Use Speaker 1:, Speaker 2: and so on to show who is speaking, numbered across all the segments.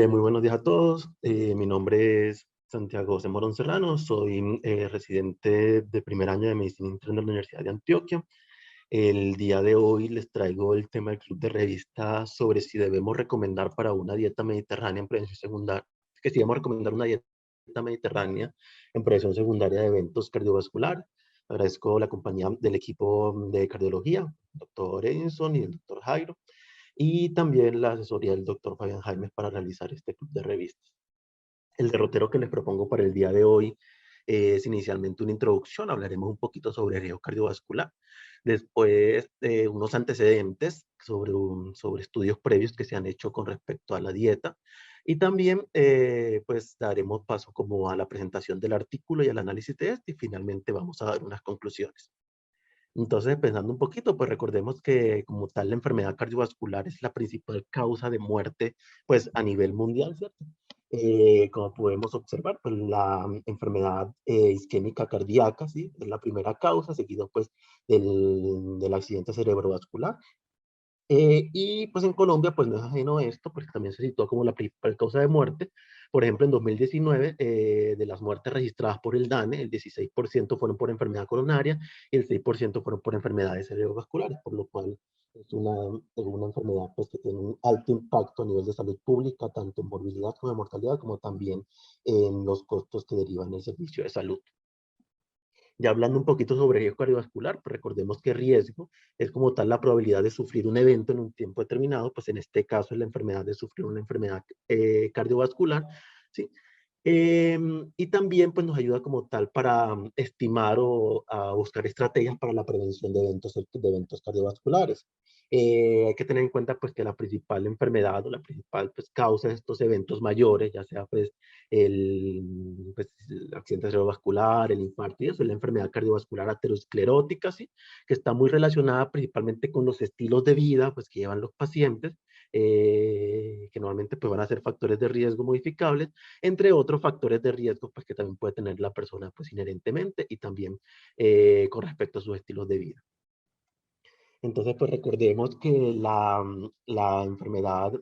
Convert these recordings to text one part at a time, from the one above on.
Speaker 1: Muy buenos días a todos. Mi nombre es Santiago José Morón Serrano. Soy residente de primer año de Medicina Interna de la Universidad de Antioquia. El día de hoy les traigo el tema del club de revista sobre si debemos recomendar para una dieta mediterránea en prevención secundaria, que si debemos recomendar una dieta mediterránea en prevención secundaria de eventos cardiovasculares. Agradezco la compañía del equipo de cardiología, el doctor Edinson y el doctor Jairo, y también la asesoría del doctor Fabián Jaimes para realizar este club de revistas. El derrotero que les propongo para el día de hoy es inicialmente una introducción. Hablaremos un poquito sobre riesgo cardiovascular. Después, unos antecedentes sobre estudios previos que se han hecho con respecto a la dieta. Y también, pues, daremos paso como a la presentación del artículo y al análisis de este. Y finalmente vamos a dar unas conclusiones. Entonces, pensando un poquito, pues recordemos que como tal la enfermedad cardiovascular es la principal causa de muerte, pues a nivel mundial, ¿cierto? Como podemos observar, pues la enfermedad isquémica cardíaca, ¿sí? Es la primera causa, seguido pues del accidente cerebrovascular. Y pues en Colombia, pues no es ajeno a esto, porque también se situó como la principal causa de muerte. Por ejemplo, en 2019, de las muertes registradas por el DANE, el 16% fueron por enfermedad coronaria y el 6% fueron por enfermedades cerebrovasculares, por lo cual es una enfermedad pues, que tiene un alto impacto a nivel de salud pública, tanto en morbilidad como en mortalidad, como también en los costos que derivan del servicio de salud. Ya hablando un poquito sobre riesgo cardiovascular, pues recordemos que riesgo es como tal la probabilidad de sufrir un evento en un tiempo determinado, pues en este caso es la enfermedad de sufrir una enfermedad cardiovascular, ¿sí? Y también pues nos ayuda como tal para estimar o a buscar estrategias para la prevención de eventos cardiovasculares. Hay que tener en cuenta pues que la principal enfermedad o la principal pues causa de estos eventos mayores, ya sea pues el accidente cerebrovascular, el infarto y eso, es la enfermedad cardiovascular aterosclerótica, ¿sí? Que está muy relacionada principalmente con los estilos de vida pues, que llevan los pacientes, que normalmente pues, van a ser factores de riesgo modificables, entre otros factores de riesgo pues, que también puede tener la persona pues, inherentemente y también con respecto a sus estilos de vida. Entonces, pues recordemos que la enfermedad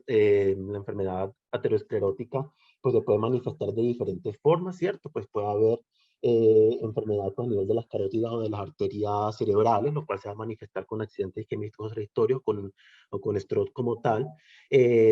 Speaker 1: aterosclerótica, pues se puede manifestar de diferentes formas, ¿cierto? Pues puede haber enfermedad pues, a nivel de las carótidas o de las arterias cerebrales, lo cual se va a manifestar con accidentes isquémicos respiratorios o con stroke como tal.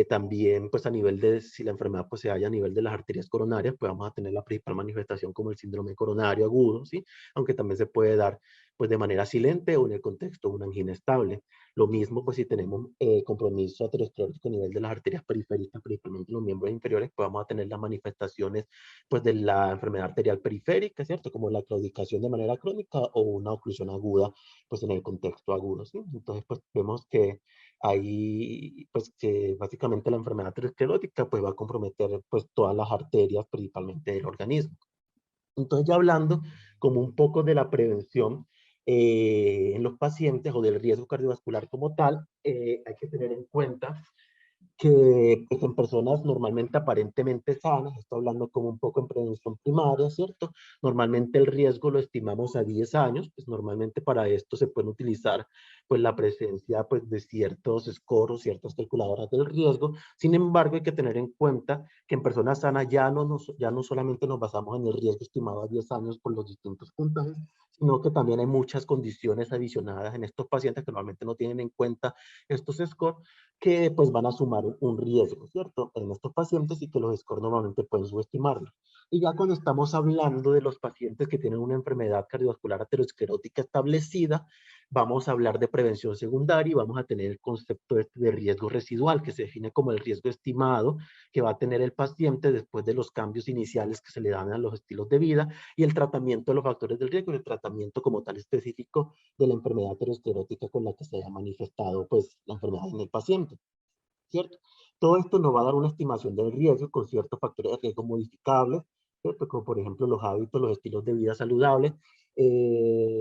Speaker 1: También, pues a nivel de, si la enfermedad pues se halla a nivel de las arterias coronarias, pues vamos a tener la principal manifestación como el síndrome coronario agudo, ¿sí? Aunque también se puede dar pues de manera silente o en el contexto de una angina estable. Lo mismo, pues si tenemos compromiso aterosclerótico a nivel de las arterias periféricas, principalmente los miembros inferiores, pues vamos a tener las manifestaciones pues de la enfermedad arterial periférica, ¿cierto? Como la claudicación de manera crónica o una oclusión aguda, pues en el contexto agudo, ¿sí? Entonces, pues vemos que ahí, pues que básicamente la enfermedad aterosclerótica pues va a comprometer pues todas las arterias principalmente del organismo. Entonces, ya hablando como un poco de la prevención en los pacientes o del riesgo cardiovascular como tal, hay que tener en cuenta que pues, en personas normalmente aparentemente sanas, estoy hablando como un poco en prevención primaria, ¿cierto? Normalmente el riesgo lo estimamos a 10 años, pues normalmente para esto se pueden utilizar pues la presencia pues de ciertos scores, ciertas calculadoras del riesgo. Sin embargo, hay que tener en cuenta que en personas sanas ya no solamente nos basamos en el riesgo estimado a 10 años por los distintos puntajes, sino que también hay muchas condiciones adicionadas en estos pacientes que normalmente no tienen en cuenta estos scores que pues van a sumar un riesgo, ¿cierto? En estos pacientes y que los scores normalmente pueden subestimarlo. Y ya cuando estamos hablando de los pacientes que tienen una enfermedad cardiovascular aterosclerótica establecida, vamos a hablar de prevención secundaria y vamos a tener el concepto de riesgo residual, que se define como el riesgo estimado que va a tener el paciente después de los cambios iniciales que se le dan a los estilos de vida y el tratamiento de los factores del riesgo y el tratamiento como tal específico de la enfermedad aterosclerótica con la que se haya manifestado pues, la enfermedad en el paciente, ¿cierto? Todo esto nos va a dar una estimación del riesgo con ciertos factores de riesgo modificables, ¿cierto? Como por ejemplo los hábitos, los estilos de vida saludables,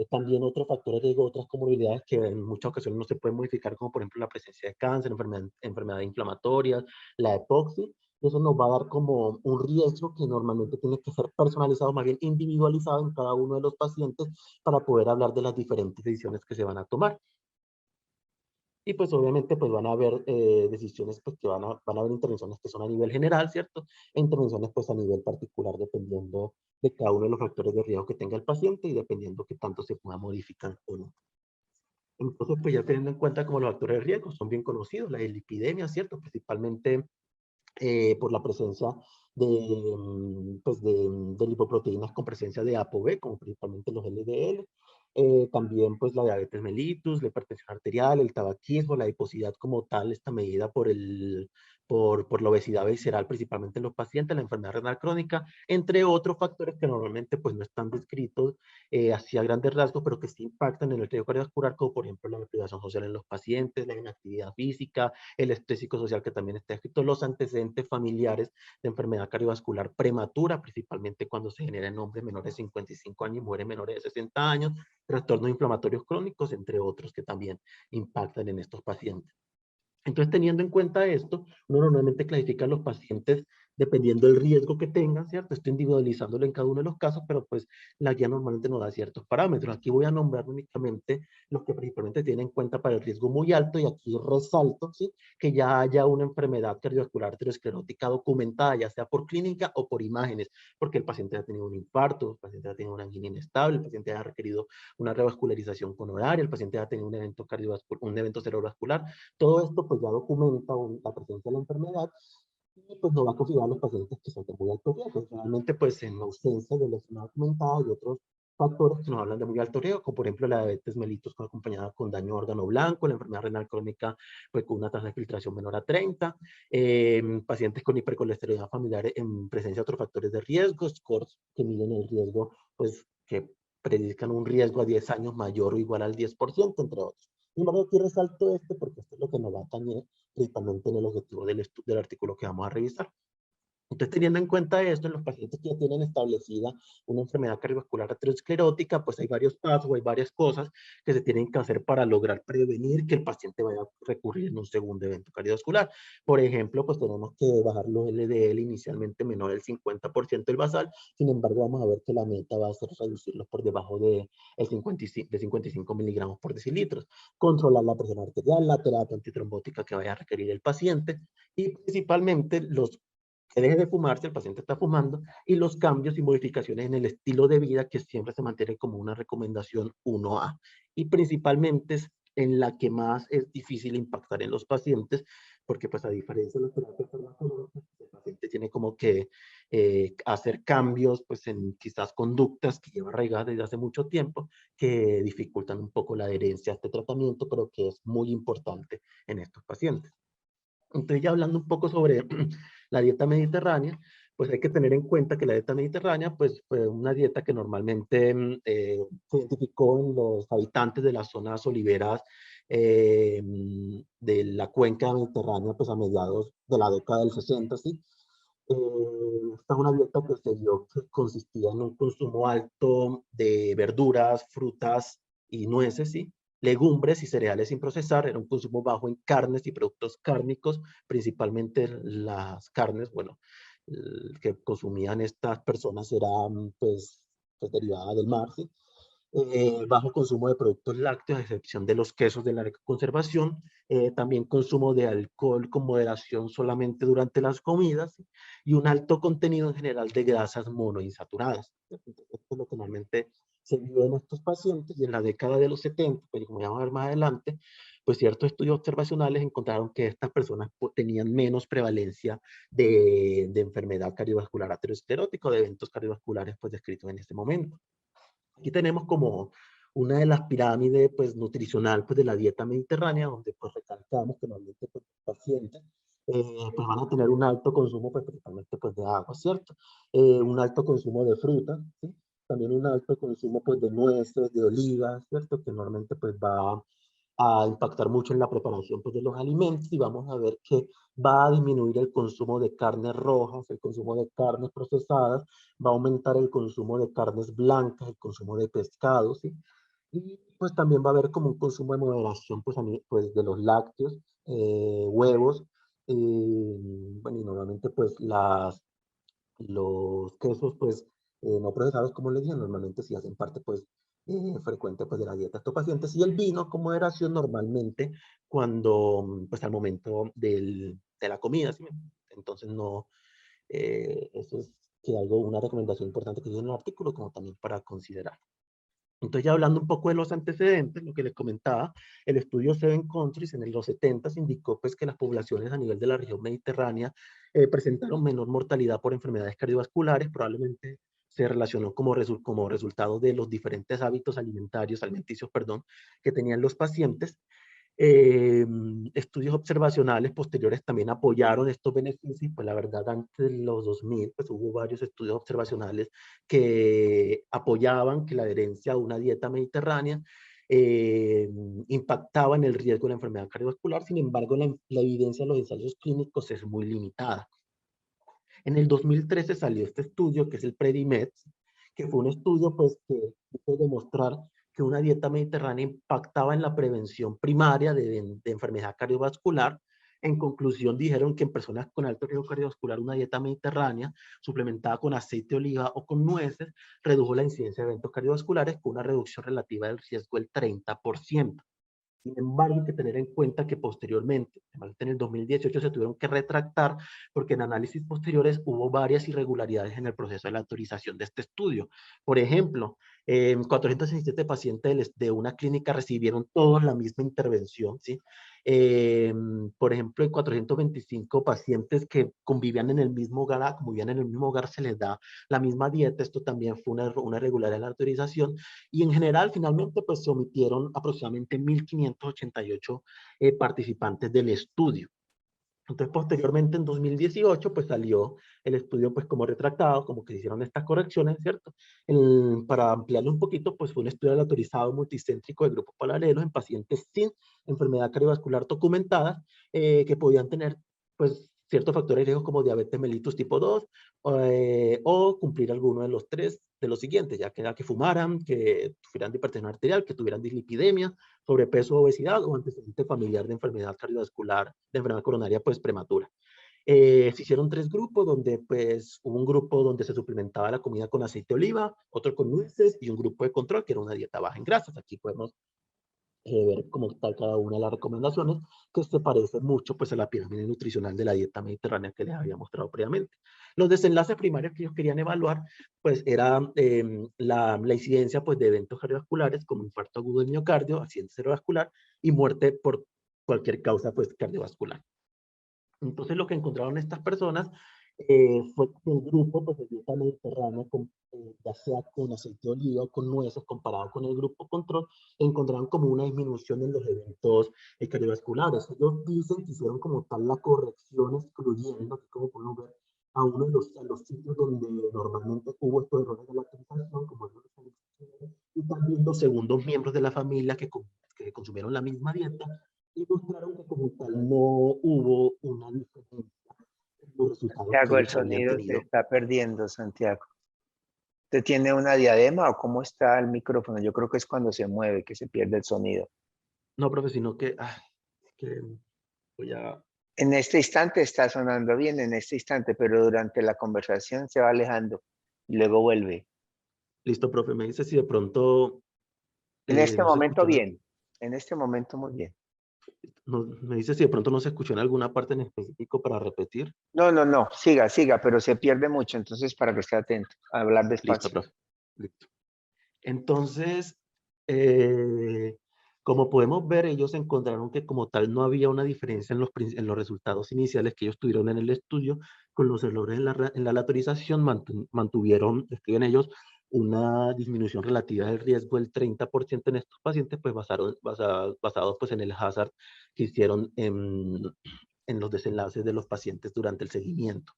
Speaker 1: también otros factores de riesgo, otras comorbilidades que en muchas ocasiones no se pueden modificar, como por ejemplo la presencia de cáncer, enfermedades inflamatorias, la epoxi. Eso nos va a dar como un riesgo que normalmente tiene que ser personalizado, más bien individualizado en cada uno de los pacientes para poder hablar de las diferentes decisiones que se van a tomar. Y pues obviamente pues van a haber decisiones pues que van a haber intervenciones que son a nivel general, ¿cierto? E intervenciones pues a nivel particular dependiendo de cada uno de los factores de riesgo que tenga el paciente y dependiendo qué tanto se pueda modificar o no. Entonces pues ya teniendo en cuenta como los factores de riesgo son bien conocidos, la lipidemia, ¿cierto? Principalmente por la presencia de, pues de lipoproteínas con presencia de ApoB, como principalmente los LDL. También pues la diabetes mellitus, la hipertensión arterial, el tabaquismo, la adiposidad como tal, está medida por la obesidad visceral, principalmente en los pacientes, la enfermedad renal crónica, entre otros factores que normalmente pues no están descritos así a grandes rasgos, pero que sí impactan en el riesgo cardiovascular, como por ejemplo la deprivación social en los pacientes, la inactividad física, el estrés psicosocial que también está escrito, los antecedentes familiares de enfermedad cardiovascular prematura, principalmente cuando se genera en hombres menores de 55 años y mueren menores de 60 años, trastornos inflamatorios crónicos, entre otros que también impactan en estos pacientes. Entonces, teniendo en cuenta esto, uno normalmente clasifica a los pacientes dependiendo del riesgo que tengan, ¿cierto? Estoy individualizándolo en cada uno de los casos, pero pues la guía normalmente nos da ciertos parámetros. Aquí voy a nombrar únicamente los que principalmente tienen en cuenta para el riesgo muy alto y aquí resalto, ¿sí? Que ya haya una enfermedad cardiovascular arteriosclerótica documentada, ya sea por clínica o por imágenes, porque el paciente ha tenido un infarto, el paciente ha tenido una angina inestable, el paciente ha requerido una revascularización coronaria, el paciente ha tenido un evento cardiovascular, un evento cerebrovascular. Todo esto pues ya documenta la presencia de la enfermedad y pues no va a configurar los pacientes que son de muy alto riesgo. Realmente pues en ausencia de lesionado documentada y otros factores que nos hablan de muy alto riesgo, como por ejemplo la diabetes mellitus acompañada con daño a órgano blanco, la enfermedad renal crónica pues con una tasa de filtración menor a 30, pacientes con hipercolesterolemia familiar en presencia de otros factores de riesgo, scores que miden el riesgo pues que predican un riesgo a 10 años mayor o igual al 10%, entre otros. Sin embargo, aquí resalto este porque esto es lo que nos va a atañer principalmente en el objetivo del artículo que vamos a revisar. Entonces, teniendo en cuenta esto, en los pacientes que ya tienen establecida una enfermedad cardiovascular aterosclerótica, pues hay varios pasos, hay varias cosas que se tienen que hacer para lograr prevenir que el paciente vaya a recurrir en un segundo evento cardiovascular. Por ejemplo, pues tenemos que bajar los LDL inicialmente menor del 50% del basal, sin embargo, vamos a ver que la meta va a ser reducirlos por debajo de 55 miligramos por decilitros, controlar la presión arterial, la terapia antitrombótica que vaya a requerir el paciente y principalmente los que deje de fumar si el paciente está fumando y los cambios y modificaciones en el estilo de vida que siempre se mantiene como una recomendación 1A. Y principalmente es en la que más es difícil impactar en los pacientes, porque pues a diferencia de las terapias farmacológicas, el paciente tiene como que hacer cambios pues en quizás conductas que lleva arraigadas desde hace mucho tiempo, que dificultan un poco la adherencia a este tratamiento, pero que es muy importante en estos pacientes. Entonces, ya hablando un poco sobre la dieta mediterránea, pues hay que tener en cuenta que la dieta mediterránea, pues fue una dieta que normalmente se identificó en los habitantes de las zonas oliveras de la cuenca mediterránea, pues a mediados de la década del 60, ¿sí? Esta es una dieta que se vio que consistía en un consumo alto de verduras, frutas y nueces, ¿sí? Legumbres y cereales sin procesar, era un consumo bajo en carnes y productos cárnicos, principalmente las carnes, bueno, que consumían estas personas eran pues derivadas del mar, ¿sí? Bajo consumo de productos lácteos, a excepción de los quesos de larga conservación, también consumo de alcohol con moderación solamente durante las comidas y un alto contenido en general de grasas monoinsaturadas. Esto es lo que normalmente se vio en estos pacientes y en la década de los 70, pero como ya vamos a ver más adelante, pues ciertos estudios observacionales encontraron que estas personas tenían menos prevalencia de enfermedad cardiovascular aterosclerótica o de eventos cardiovasculares pues descritos en este momento. Aquí tenemos como una de las pirámides pues, nutricional pues, de la dieta mediterránea, donde pues, recalcamos que normalmente pues, los pacientes pues, van a tener un alto consumo pues, principalmente pues, de agua, ¿cierto? Un alto consumo de fruta, ¿sí? También un alto consumo pues, de nueces, de olivas, ¿cierto? Que normalmente pues, va a impactar mucho en la preparación pues, de los alimentos y vamos a ver que va a disminuir el consumo de carnes rojas, el consumo de carnes procesadas, va a aumentar el consumo de carnes blancas, el consumo de pescados, ¿sí? Y pues también va a haber como un consumo de moderación pues, pues de los lácteos, huevos, bueno, y normalmente pues los quesos pues no procesados como les dije, normalmente sí hacen parte pues frecuente pues, de la dieta de estos pacientes. Y el vino, como era sido normalmente cuando, pues al momento de la comida, ¿sí? Entonces no, eso es que algo, una recomendación importante que tiene en el artículo, como también para considerar. Entonces, ya hablando un poco de los antecedentes, lo que les comentaba, el estudio Seven Countries en los 70 indicó pues, que las poblaciones a nivel de la región mediterránea presentaron menor mortalidad por enfermedades cardiovasculares, probablemente se relacionó como resultado de los diferentes hábitos alimenticios, perdón, que tenían los pacientes. Eh, Estudios observacionales posteriores también apoyaron estos beneficios, pues la verdad antes de los 2000 pues hubo varios estudios observacionales que apoyaban que la adherencia a una dieta mediterránea eh, impactaba en el riesgo de la enfermedad cardiovascular. Sin embargo, la evidencia de los ensayos clínicos es muy limitada. En el 2013 salió este estudio, que es el PREDIMED, que fue un estudio pues, que quiso demostrar que una dieta mediterránea impactaba en la prevención primaria de enfermedad cardiovascular. En conclusión, dijeron que en personas con alto riesgo cardiovascular, una dieta mediterránea suplementada con aceite de oliva o con nueces redujo la incidencia de eventos cardiovasculares con una reducción relativa del riesgo del 30%. Sin embargo, hay que tener en cuenta que posteriormente, en el 2018, se tuvieron que retractar porque en análisis posteriores hubo varias irregularidades en el proceso de la autorización de este estudio. Por ejemplo, 467 pacientes de una clínica recibieron todos la misma intervención, ¿sí? Por ejemplo, en 425 pacientes que convivían en el mismo hogar, como vivían en el mismo hogar, se les da la misma dieta. Esto también fue una irregularidad en la autorización. Y en general, finalmente, pues se omitieron aproximadamente 1.588 participantes del estudio. Entonces, posteriormente, en 2018, pues salió el estudio pues como retractado, como que se hicieron estas correcciones, ¿cierto? Para ampliarlo un poquito, pues fue un estudio autorizado multicéntrico de grupos paralelos en pacientes sin enfermedad cardiovascular documentada, que podían tener, pues, ciertos factores de riesgo como diabetes mellitus tipo 2, o cumplir alguno de los tres de los siguientes, ya que era que fumaran, que sufrieran de hipertensión arterial, que tuvieran dislipidemia, sobrepeso, obesidad o antecedente familiar de enfermedad cardiovascular, de enfermedad coronaria pues prematura. Se hicieron tres grupos, donde pues hubo un grupo donde se suplementaba la comida con aceite de oliva, otro con nueces y un grupo de control que era una dieta baja en grasas. Aquí podemos ver cómo tal cada una de las recomendaciones, que se parece mucho pues a la pirámide nutricional de la dieta mediterránea que les había mostrado previamente. Los desenlaces primarios que ellos querían evaluar pues era la incidencia pues de eventos cardiovasculares como infarto agudo del miocardio, accidente cerebrovascular y muerte por cualquier causa pues cardiovascular. Entonces lo que encontraron estas personas fue que el grupo pues, de dieta mediterránea, ya sea con aceite de oliva o con nueces, comparado con el grupo control, encontraron como una disminución en los eventos cardiovasculares. Ellos dicen que hicieron como tal la corrección excluyendo, que como podemos ver, a uno de los sitios donde normalmente hubo estos errores de la autorización, como y también los segundos miembros de la familia que consumieron la misma dieta y mostraron que como tal no hubo una diferencia en los resultados que
Speaker 2: Santiago, el
Speaker 1: ellos habían
Speaker 2: sonido se
Speaker 1: tenido.
Speaker 2: está perdiendo, Santiago. ¿Usted tiene una diadema o cómo está el micrófono? Yo creo que es cuando se mueve que se pierde el sonido.
Speaker 1: No, profe, sino que voy a...
Speaker 2: En este instante está sonando bien, en este instante, pero durante la conversación se va alejando y luego vuelve.
Speaker 1: Listo, profe, me dice si de pronto
Speaker 2: En este
Speaker 1: no se
Speaker 2: momento
Speaker 1: escuchó,
Speaker 2: bien, en este momento muy bien.
Speaker 1: me dice si de pronto no se escuchó en alguna parte en específico para repetir.
Speaker 2: No, no, no, siga, siga, pero se pierde mucho, entonces para que esté atento, a hablar
Speaker 1: Listo,
Speaker 2: despacio.
Speaker 1: profe. Listo. Entonces, eh, como podemos ver, ellos encontraron que como tal no había una diferencia en los resultados iniciales que ellos tuvieron en el estudio con los errores en la lateralización, mantuvieron, escriben ellos, una disminución relativa del riesgo del 30% en estos pacientes, pues basados pues en el hazard que hicieron en los desenlaces de los pacientes durante el seguimiento.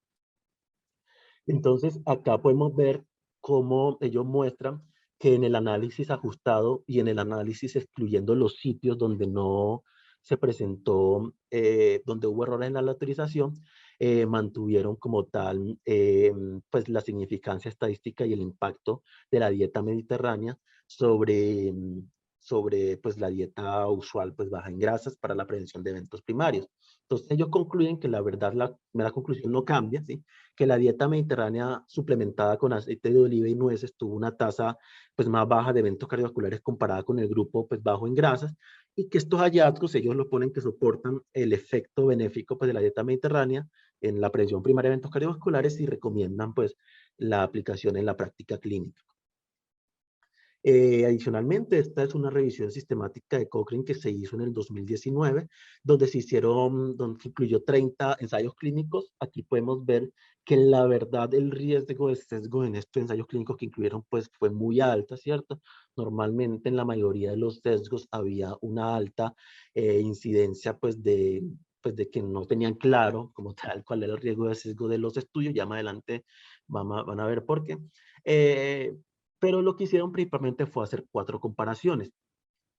Speaker 1: Entonces, acá podemos ver cómo ellos muestran que en el análisis ajustado y en el análisis excluyendo los sitios donde no se presentó, donde hubo errores en la autorización, mantuvieron como tal pues la significancia estadística y el impacto de la dieta mediterránea sobre, sobre pues, la dieta usual pues, baja en grasas para la prevención de eventos primarios. Entonces ellos concluyen que la verdad, la conclusión no cambia, ¿sí? Que la dieta mediterránea suplementada con aceite de oliva y nueces tuvo una tasa pues, más baja de eventos cardiovasculares comparada con el grupo pues, bajo en grasas, y que estos hallazgos ellos lo ponen que soportan el efecto benéfico pues, de la dieta mediterránea en la prevención primaria de eventos cardiovasculares y recomiendan pues, la aplicación en la práctica clínica. Adicionalmente, esta es una revisión sistemática de Cochrane que se hizo en el 2019, donde se hicieron, donde se incluyó 30 ensayos clínicos. Aquí podemos ver que la verdad el riesgo de sesgo en estos ensayos clínicos que incluyeron pues fue muy alta, ¿cierto? Normalmente en la mayoría de los sesgos había una alta incidencia pues de que no tenían claro como tal cuál era el riesgo de sesgo de los estudios. Ya más adelante van a ver por qué. Eh, pero lo que hicieron principalmente fue hacer 4 comparaciones.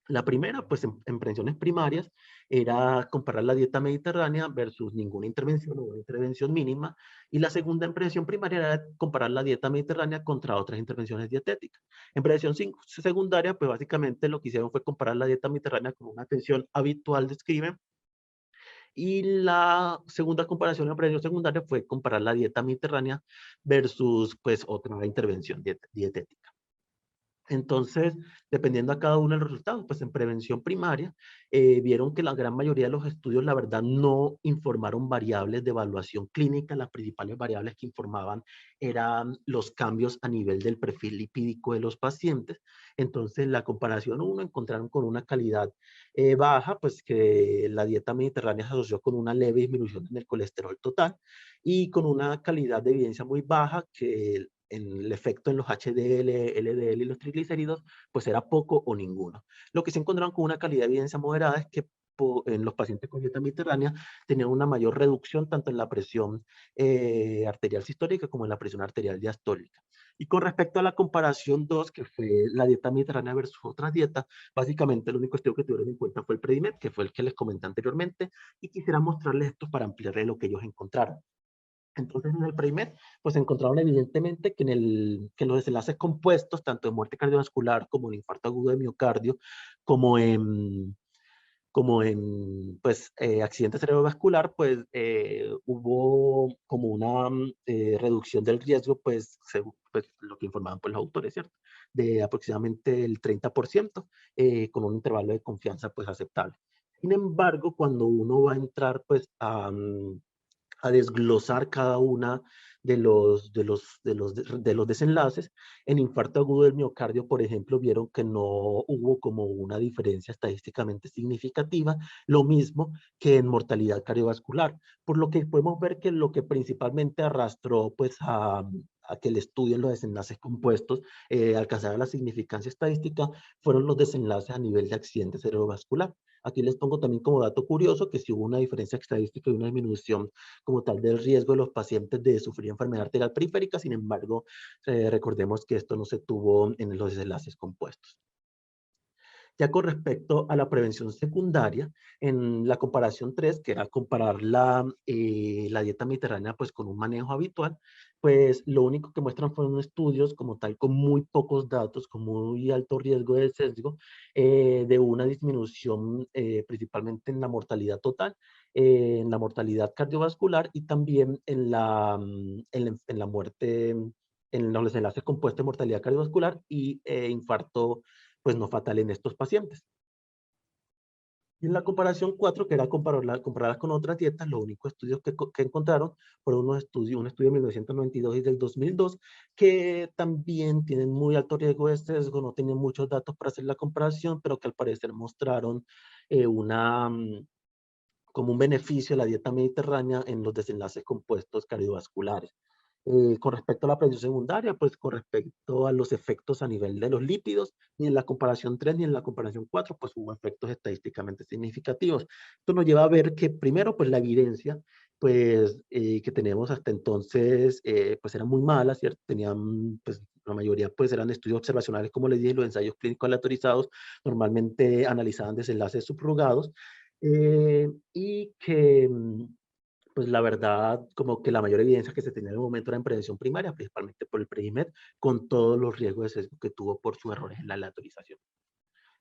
Speaker 1: La primera, pues en prevenciones primarias, era comparar la dieta mediterránea versus ninguna intervención o una intervención mínima. Y la segunda en prevención primaria era comparar la dieta mediterránea contra otras intervenciones dietéticas. En prevención secundaria, pues básicamente lo que hicieron fue comparar la dieta mediterránea con una atención habitual, describen. Y la segunda comparación en prevención secundaria fue comparar la dieta mediterránea versus pues otra intervención dietética. Entonces, dependiendo a cada uno de los resultados, pues en prevención primaria, vieron que la gran mayoría de los estudios, la verdad, no informaron variables de evaluación clínica. Las principales variables que informaban eran los cambios a nivel del perfil lipídico de los pacientes. Entonces, la comparación uno encontraron con una calidad baja, pues que la dieta mediterránea se asoció con una leve disminución en el colesterol total y con una calidad de evidencia muy baja que en el efecto en los HDL, LDL y los triglicéridos, pues era poco o ninguno. Lo que se encontraron con una calidad de evidencia moderada es que en los pacientes con dieta mediterránea tenían una mayor reducción tanto en la presión arterial sistólica como en la presión arterial diastólica. Y con respecto a la comparación 2, que fue la dieta mediterránea versus otras dietas, básicamente el único estudio que tuvieron en cuenta fue el Predimed, que fue el que les comenté anteriormente, y quisiera mostrarles esto para ampliarle lo que ellos encontraron. Entonces, en el primer, pues encontraron evidentemente que en los desenlaces compuestos, tanto en muerte cardiovascular como en infarto agudo de miocardio, como en, pues, accidente cerebrovascular, pues hubo como una reducción del riesgo, pues, según pues, lo que informaban pues, los autores, ¿cierto? De aproximadamente el 30%, con un intervalo de confianza pues aceptable. Sin embargo, cuando uno va a entrar pues a desglosar cada una de los desenlaces. En infarto agudo del miocardio, por ejemplo, vieron que no hubo como una diferencia estadísticamente significativa, lo mismo que en mortalidad cardiovascular, por lo que podemos ver que lo que principalmente arrastró pues a que el estudio en los desenlaces compuestos alcanzara la significancia estadística fueron los desenlaces a nivel de accidente cerebrovascular. Aquí les pongo también como dato curioso que si hubo una diferencia estadística y una disminución como tal del riesgo de los pacientes de sufrir enfermedad arterial periférica. Sin embargo, recordemos que esto no se tuvo en los desenlaces compuestos. Ya con respecto a la prevención secundaria, en la comparación 3, que era comparar la dieta mediterránea pues, con un manejo habitual, pues lo único que muestran fueron estudios como tal con muy pocos datos, con muy alto riesgo de sesgo, de una disminución principalmente en la mortalidad total, en la mortalidad cardiovascular y también en la muerte, en los enlaces compuestos de mortalidad cardiovascular y infarto pues no fatal en estos pacientes. Y en la comparación 4, que era compararlas con otras dietas, los únicos estudios que encontraron fueron un estudio de 1992 y del 2002, que también tienen muy alto riesgo de sesgo, no tienen muchos datos para hacer la comparación, pero que al parecer mostraron como un beneficio de la dieta mediterránea en los desenlaces compuestos cardiovasculares. Con respecto a la prevención secundaria, pues con respecto a los efectos a nivel de los lípidos, ni en la comparación 3 ni en la comparación 4, pues hubo efectos estadísticamente significativos. Esto nos lleva a ver que primero, pues la evidencia pues, que tenemos hasta entonces, pues era muy mala, ¿cierto? Tenían, pues la mayoría pues eran estudios observacionales, como les dije, los ensayos clínicos aleatorizados normalmente analizaban desenlaces subrogados, y que pues la verdad, como que la mayor evidencia que se tenía en el momento era en prevención primaria, principalmente por el Predimed, con todos los riesgos de sesgo que tuvo por sus errores en la aleatorización.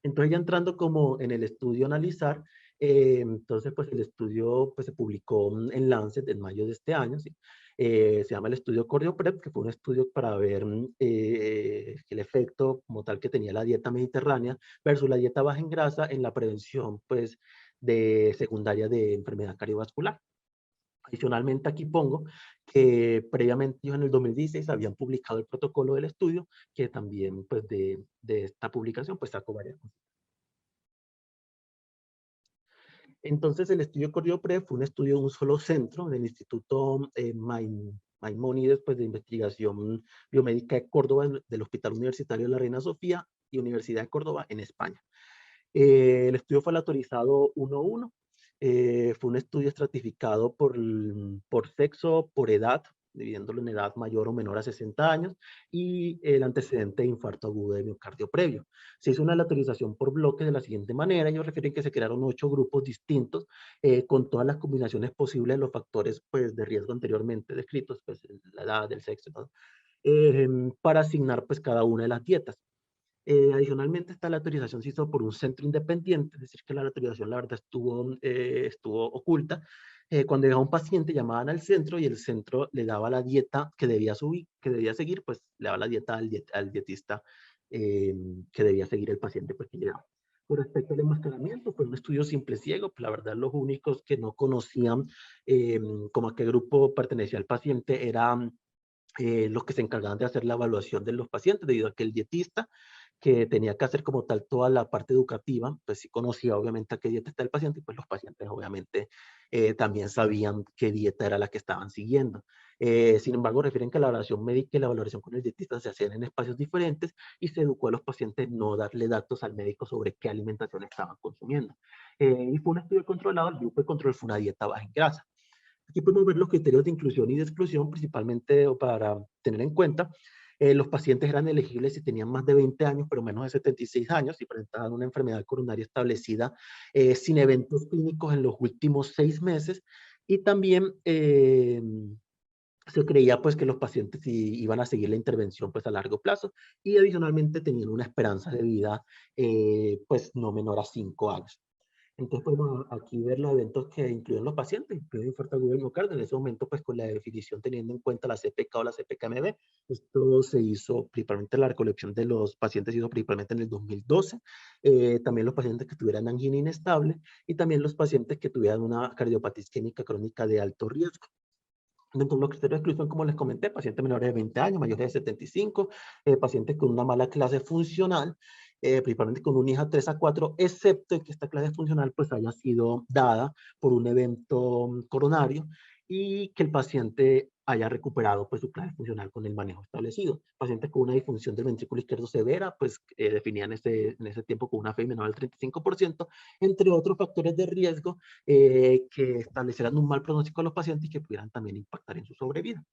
Speaker 1: Entonces ya entrando como en el estudio a analizar, entonces pues el estudio pues se publicó en Lancet en mayo de este año, ¿sí? Se llama el estudio CardioPrep, que fue un estudio para ver el efecto como tal que tenía la dieta mediterránea versus la dieta baja en grasa en la prevención pues de secundaria de enfermedad cardiovascular. Adicionalmente, aquí pongo que previamente ellos en el 2016 habían publicado el protocolo del estudio, que también pues de esta publicación pues sacó varias cosas. Entonces el estudio CardioPrep fue un estudio de un solo centro del Instituto Maimónides pues, de Investigación Biomédica de Córdoba, del Hospital Universitario de la Reina Sofía y Universidad de Córdoba en España. El estudio fue el autorizado 1-1. Fue un estudio estratificado por sexo, por edad, dividiéndolo en edad mayor o menor a 60 años, y el antecedente de infarto agudo de miocardio previo. Se hizo una aleatorización por bloques de la siguiente manera. Ellos refieren que se crearon 8 grupos distintos con todas las combinaciones posibles de los factores pues, de riesgo anteriormente descritos, pues la edad, el sexo, ¿no? Para asignar pues cada una de las dietas. Adicionalmente, esta la autorización se hizo por un centro independiente, es decir, que la autorización, la verdad, estuvo oculta. Cuando llegaba un paciente, llamaban al centro y el centro le daba la dieta que debía subir, que debía seguir, pues le daba la dieta al dietista que debía seguir el paciente pues, que llegaba. Con respecto al enmascaramiento, fue un estudio simple ciego, pues la verdad los únicos que no conocían como a qué grupo pertenecía el paciente eran los que se encargaban de hacer la evaluación de los pacientes, debido a que el dietista que tenía que hacer como tal toda la parte educativa, pues sí conocía obviamente a qué dieta está el paciente y pues los pacientes obviamente también sabían qué dieta era la que estaban siguiendo. Sin embargo, refieren que la evaluación médica y la valoración con el dietista se hacían en espacios diferentes y se educó a los pacientes no darle datos al médico sobre qué alimentación estaban consumiendo. Y fue un estudio controlado, el grupo de control fue una dieta baja en grasa. Aquí podemos ver los criterios de inclusión y de exclusión, principalmente para tener en cuenta. Los pacientes eran elegibles si tenían más de 20 años, pero menos de 76 años, y presentaban una enfermedad coronaria establecida sin eventos clínicos en los últimos 6 meses. Y también se creía pues que los pacientes iban a seguir la intervención pues a largo plazo y adicionalmente tenían una esperanza de vida pues no menor a 5 años. Entonces podemos aquí ver los eventos que incluyen los pacientes, incluyen infarto agudo del miocardio, en ese momento pues con la definición teniendo en cuenta la CPK o la CPK-MB. Esto se hizo principalmente, la recolección de los pacientes se hizo principalmente en el 2012, también los pacientes que tuvieran angina inestable y también los pacientes que tuvieran una cardiopatía isquémica crónica de alto riesgo. Dentro de los criterios de exclusión, como les comenté, pacientes menores de 20 años, mayores de 75, pacientes con una mala clase funcional, principalmente con un IHA 3 a 4, excepto que esta clase funcional pues haya sido dada por un evento coronario y que el paciente haya recuperado pues su clase funcional con el manejo establecido. Pacientes con una disfunción del ventrículo izquierdo severa, pues definían en ese tiempo con una FEI menor al 35%, entre otros factores de riesgo que establecieran un mal pronóstico a los pacientes y que pudieran también impactar en su sobrevida.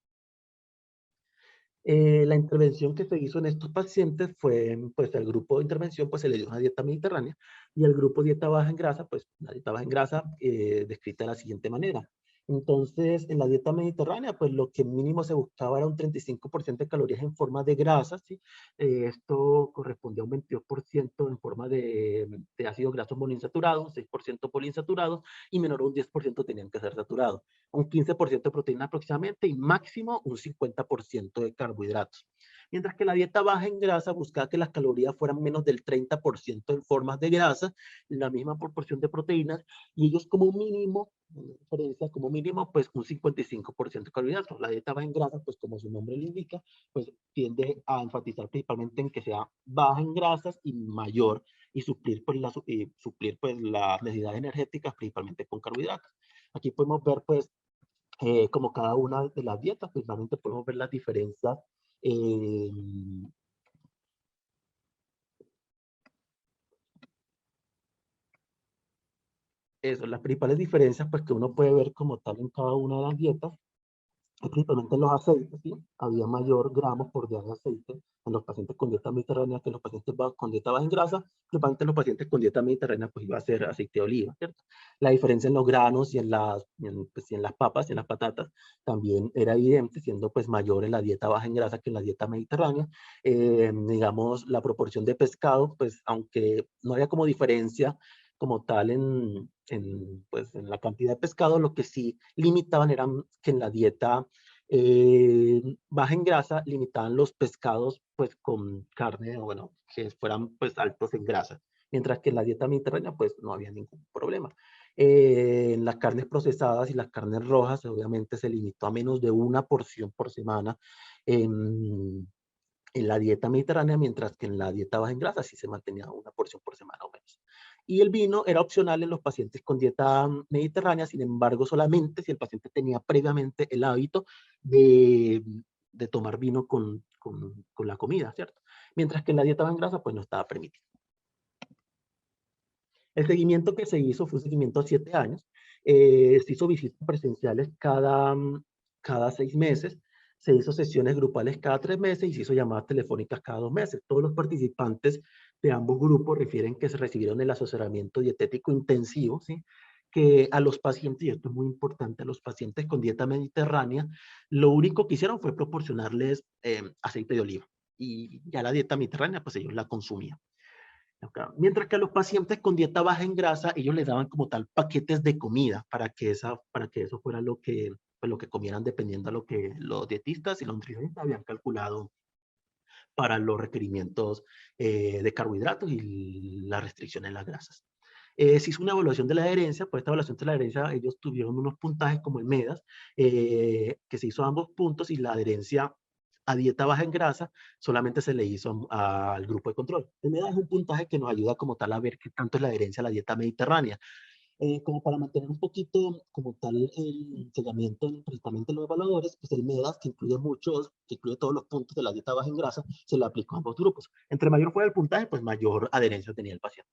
Speaker 1: La intervención que se hizo en estos pacientes fue, pues el grupo de intervención pues se le dio una dieta mediterránea y el grupo dieta baja en grasa, pues una dieta baja en grasa descrita de la siguiente manera. Entonces, en la dieta mediterránea, pues lo que mínimo se buscaba era un 35% de calorías en forma de grasa, ¿sí? Esto correspondía a un 22% en forma de ácidos grasos monoinsaturados, 6% poliinsaturados y menor a un 10% tenían que ser saturados, un 15% de proteína aproximadamente y máximo un 50% de carbohidratos. Mientras que la dieta baja en grasa buscaba que las calorías fueran menos del 30% en formas de grasa, la misma proporción de proteínas, y ellos como mínimo, diferencia como mínimo, pues un 55% de carbohidratos. La dieta baja en grasa, pues como su nombre lo indica, pues tiende a enfatizar principalmente en que sea baja en grasas y mayor, y suplir pues las necesidades energéticas principalmente con carbohidratos. Aquí podemos ver pues como cada una de las dietas, pues realmente podemos ver las diferencias. eh, las principales diferencias pues que uno puede ver como tal en cada una de las dietas. principalmente en los aceites, ¿sí? Había mayor gramos por día de aceite en los pacientes con dieta mediterránea que en los pacientes con dieta baja en grasa. Principalmente en los pacientes con dieta mediterránea, pues iba a ser aceite de oliva, ¿cierto? La diferencia en los granos y en pues, y en las papas y en las patatas también era evidente, siendo pues mayor en la dieta baja en grasa que en la dieta mediterránea. Digamos, la proporción de pescado, pues aunque no había como diferencia como tal pues, en la cantidad de pescado, lo que sí limitaban era que en la dieta baja en grasa limitaban los pescados pues con carne, o bueno, que fueran pues altos en grasa, mientras que en la dieta mediterránea pues no había ningún problema. En las carnes procesadas y las carnes rojas obviamente se limitó a menos de una porción por semana en la dieta mediterránea, mientras que en la dieta baja en grasa sí se mantenía una porción por semana o menos. Y el vino era opcional en los pacientes con dieta mediterránea, sin embargo, solamente si el paciente tenía previamente el hábito de, de tomar vino con la comida, ¿cierto? Mientras que en la dieta baja en grasa, pues no estaba permitido. El seguimiento que se hizo fue un seguimiento a 7 años. Se hizo visitas presenciales cada 6 meses. Se hizo sesiones grupales cada 3 meses y se hizo llamadas telefónicas cada 2 meses. Todos los participantes de ambos grupos refieren que se recibieron el asesoramiento dietético intensivo, ¿sí? Que a los pacientes, y esto es muy importante, a los pacientes con dieta mediterránea, lo único que hicieron fue proporcionarles aceite de oliva. Y ya la dieta mediterránea, pues ellos la consumían. Mientras que a los pacientes con dieta baja en grasa, ellos les daban como tal paquetes de comida para que eso fuera pues, lo que comieran dependiendo de lo que los dietistas y los nutricionistas habían calculado para los requerimientos de carbohidratos y la restricción en las grasas. Se hizo una evaluación de la adherencia. Por esta evaluación de la adherencia, ellos tuvieron unos puntajes como el MEDAS, que se hizo a ambos puntos, y la adherencia a dieta baja en grasa solamente se le hizo al grupo de control. El MEDAS es un puntaje que nos ayuda como tal a ver qué tanto es la adherencia a la dieta mediterránea. Como para mantener un poquito como tal el seguimiento principalmente en los evaluadores, pues el MEDAS, que incluye todos los puntos de la dieta baja en grasa, se le aplicó a ambos grupos. Entre mayor fue el puntaje, pues mayor adherencia tenía el paciente.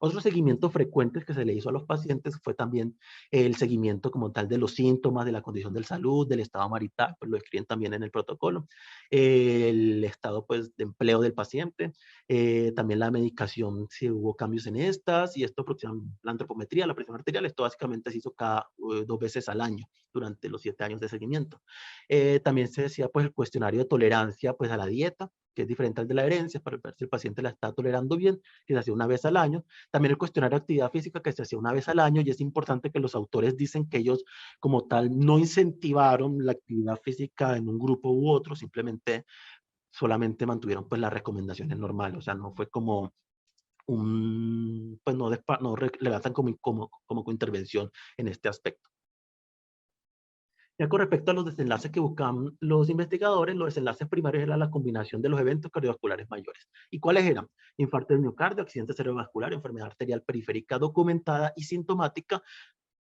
Speaker 1: Otro seguimiento frecuente que se le hizo a los pacientes fue también el seguimiento como tal de los síntomas, de la condición de salud, del estado marital, pues lo escriben también en el protocolo, el estado pues de empleo del paciente, también la medicación, si hubo cambios en estas, y esto, la antropometría, la presión arterial, esto básicamente se hizo cada 2 veces al año durante los 7 años de seguimiento. También se decía pues el cuestionario de tolerancia pues a la dieta, que es diferente al de la herencia, para ver si el paciente la está tolerando bien, que se hacía una vez al año. También el cuestionario de actividad física, que se hacía una vez al año, y es importante que los autores dicen que ellos como tal no incentivaron la actividad física en un grupo u otro, simplemente solamente mantuvieron pues las recomendaciones normales, o sea, no fue como pues no relatan como intervención en este aspecto. Ya con respecto a los desenlaces que buscaban los investigadores, los desenlaces primarios eran la combinación de los eventos cardiovasculares mayores. ¿Y cuáles eran? Infarto del miocardio, accidente cerebrovascular, enfermedad arterial periférica documentada y sintomática,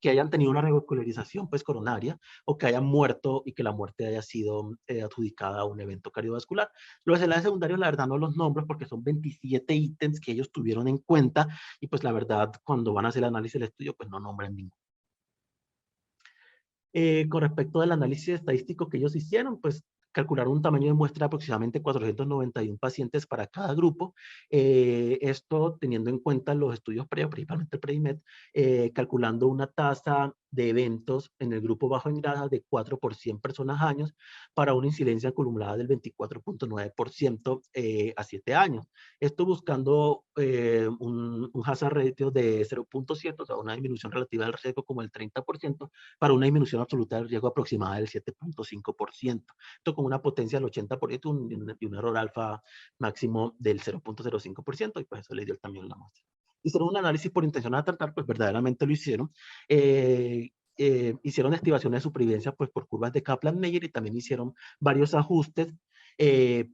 Speaker 1: que hayan tenido una revascularización pues coronaria, o que hayan muerto y que la muerte haya sido adjudicada a un evento cardiovascular. Los desenlaces secundarios, la verdad no los nombro porque son 27 ítems que ellos tuvieron en cuenta, y pues la verdad cuando van a hacer el análisis del estudio pues no nombran ninguno. Con respecto al análisis estadístico que ellos hicieron, pues calcularon un tamaño de muestra de aproximadamente 491 pacientes para cada grupo. Esto teniendo en cuenta los estudios previos, principalmente el PREDIMED, calculando una tasa de eventos en el grupo bajo en grasa de 4 por 100 personas años, para una incidencia acumulada del 24.9% a 7 años. Esto buscando un hazard ratio de 0.7, o sea, una disminución relativa del riesgo como el 30%, para una disminución absoluta del riesgo aproximada del 7.5%. Esto con una potencia del 80% y un error alfa máximo del 0.05%, y pues eso le dio también la muestra. Hicieron un análisis por intención a tratar, pues verdaderamente lo hicieron. Hicieron estimaciones de supervivencia pues por curvas de Kaplan-Meier, y también hicieron varios ajustes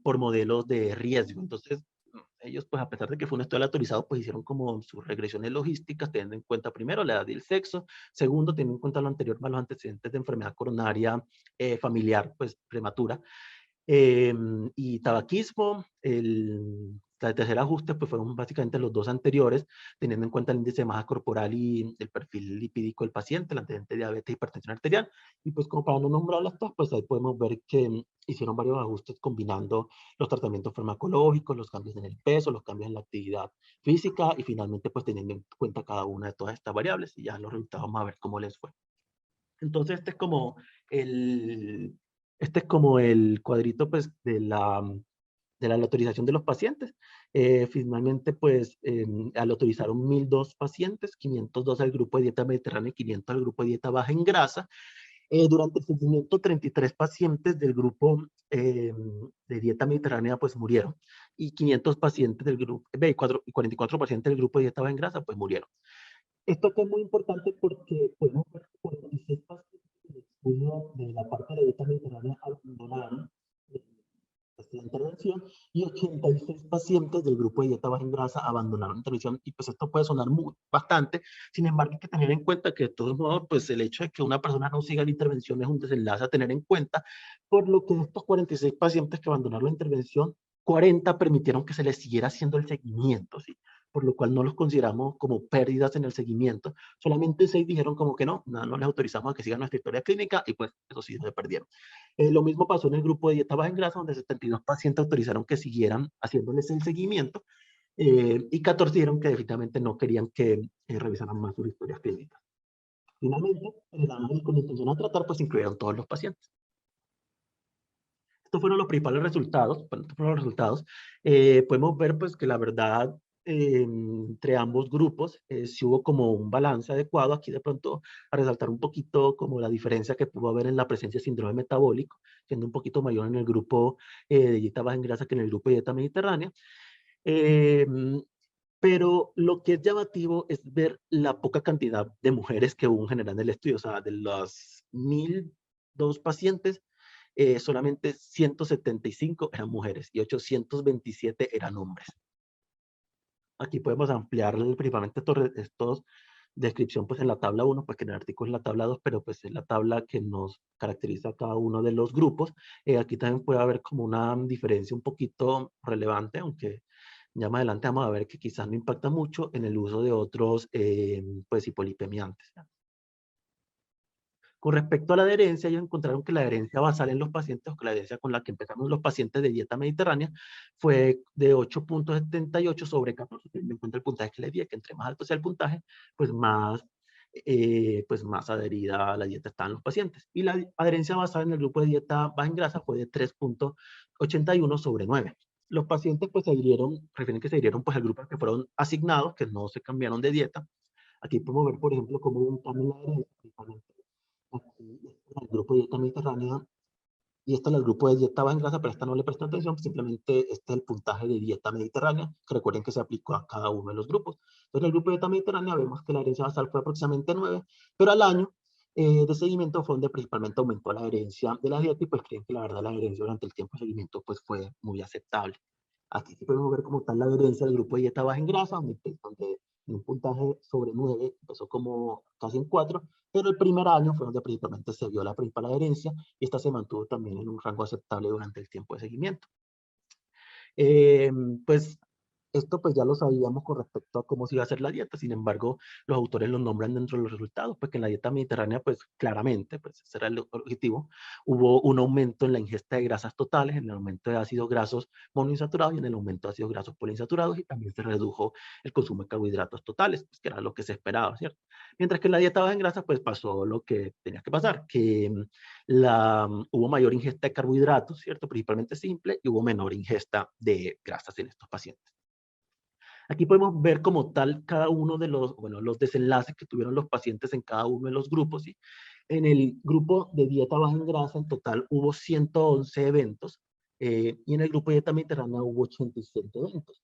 Speaker 1: por modelos de riesgo. Entonces, ellos, pues a pesar de que fue un estudio aleatorizado, pues hicieron como sus regresiones logísticas, teniendo en cuenta primero la edad y el sexo, segundo, teniendo en cuenta lo anterior más los antecedentes de enfermedad coronaria familiar, pues prematura, y tabaquismo, El tercer ajuste pues fueron básicamente los dos anteriores, teniendo en cuenta el índice de masa corporal y el perfil lipídico del paciente, el antecedente de diabetes y hipertensión arterial. Y pues como para no nombrarlas todas, pues ahí podemos ver que hicieron varios ajustes combinando los tratamientos farmacológicos, los cambios en el peso, los cambios en la actividad física y finalmente pues teniendo en cuenta cada una de todas estas variables y ya los resultados vamos a ver cómo les fue. Entonces el, este es como el cuadrito pues de la autorización de los pacientes. Finalmente, pues, al autorizaron 1.002 pacientes, 502 al grupo de dieta mediterránea y 500 al grupo de dieta baja en grasa. Durante el seguimiento, 33 pacientes del grupo de dieta mediterránea pues murieron y 500 pacientes del grupo, y 44 pacientes del grupo de dieta baja en grasa pues murieron. Esto acá es muy importante porque podemos ver que 46 pacientes del estudio de la parte de la dieta mediterránea abandonaron la intervención y 86 pacientes del grupo de dieta baja en grasa abandonaron la intervención y pues esto puede sonar bastante, sin embargo hay que tener en cuenta que de todos modos pues el hecho de que una persona no siga la intervención es un desenlace a tener en cuenta, por lo que de estos 46 pacientes que abandonaron la intervención, 40 permitieron que se les siguiera haciendo el seguimiento, ¿sí? Por lo cual no los consideramos como pérdidas en el seguimiento, solamente 6 dijeron como que no, no les autorizamos a que sigan nuestra historia clínica y pues eso sí se perdieron. Lo mismo pasó en el grupo de dieta baja en grasa, donde 72 pacientes autorizaron que siguieran haciéndoles el seguimiento y 14 dijeron que definitivamente no querían que revisaran más sus historias clínicas. Finalmente, en el análisis con intención a tratar, pues incluyeron todos los pacientes. Estos fueron los principales resultados. Bueno, estos fueron los resultados. Podemos ver pues que la verdad entre ambos grupos sí hubo como un balance adecuado. Aquí de pronto a resaltar un poquito como la diferencia que pudo haber en la presencia de síndrome metabólico, siendo un poquito mayor en el grupo de dieta baja en grasa que en el grupo de dieta mediterránea. Eh, pero lo que es llamativo es ver la poca cantidad de mujeres que hubo en general en el estudio. O sea, de los 1.002 pacientes, solamente 175 eran mujeres y 827 eran hombres. Aquí podemos ampliar principalmente estos descripción pues en la tabla 1, pues que en el artículo es la tabla 2, pero pues es la tabla que nos caracteriza a cada uno de los grupos. Aquí también puede haber como una diferencia un poquito relevante, aunque ya más adelante vamos a ver que quizás no impacta mucho en el uso de otros pues hipolipemiantes. Con respecto a la adherencia, ellos encontraron que la adherencia basal en los pacientes, o que la adherencia con la que empezamos los pacientes de dieta mediterránea, fue de 8.78 sobre 14, teniendo en cuenta el puntaje que les di, que entre más alto sea el puntaje, pues más adherida a la dieta están los pacientes. Y la adherencia basal en el grupo de dieta baja en grasa fue de 3.81 sobre 9. Los pacientes pues se adhirieron, refieren que se adhirieron pues al grupo al que fueron asignados, que no se cambiaron de dieta. Aquí podemos ver, por ejemplo, cómo hubo un cambio en la adherencia, principalmente aquí está el grupo de dieta mediterránea y este es el grupo de dieta baja en grasa, pero esta no le presta atención, simplemente este es el puntaje de dieta mediterránea, que recuerden que se aplicó a cada uno de los grupos. Entonces, en el grupo de dieta mediterránea vemos que la herencia basal fue aproximadamente 9, pero al año de seguimiento fue donde principalmente aumentó la herencia de la dieta y pues creen que la verdad la herencia durante el tiempo de seguimiento pues fue muy aceptable. Aquí sí podemos ver cómo está la herencia del grupo de dieta baja en grasa, donde en un puntaje sobre 9 empezó como casi en 4, pero el primer año fue donde principalmente se vio la principal adherencia y esta se mantuvo también en un rango aceptable durante el tiempo de seguimiento. Eh, pues esto pues ya lo sabíamos con respecto a cómo se iba a hacer la dieta, sin embargo, los autores lo nombran dentro de los resultados, pues que en la dieta mediterránea, pues claramente, pues ese era el objetivo, hubo un aumento en la ingesta de grasas totales, en el aumento de ácidos grasos monoinsaturados y en el aumento de ácidos grasos poliinsaturados, y también se redujo el consumo de carbohidratos totales, pues que era lo que se esperaba, ¿cierto? Mientras que en la dieta baja en grasa, pues pasó lo que tenía que pasar, que hubo mayor ingesta de carbohidratos, ¿cierto? Principalmente simple, y hubo menor ingesta de grasas en estos pacientes. Aquí podemos ver como tal cada uno de los, bueno, los desenlaces que tuvieron los pacientes en cada uno de los grupos, ¿sí? En el grupo de dieta baja en grasa, en total hubo 111 eventos, y en el grupo de dieta mediterránea hubo 87 eventos.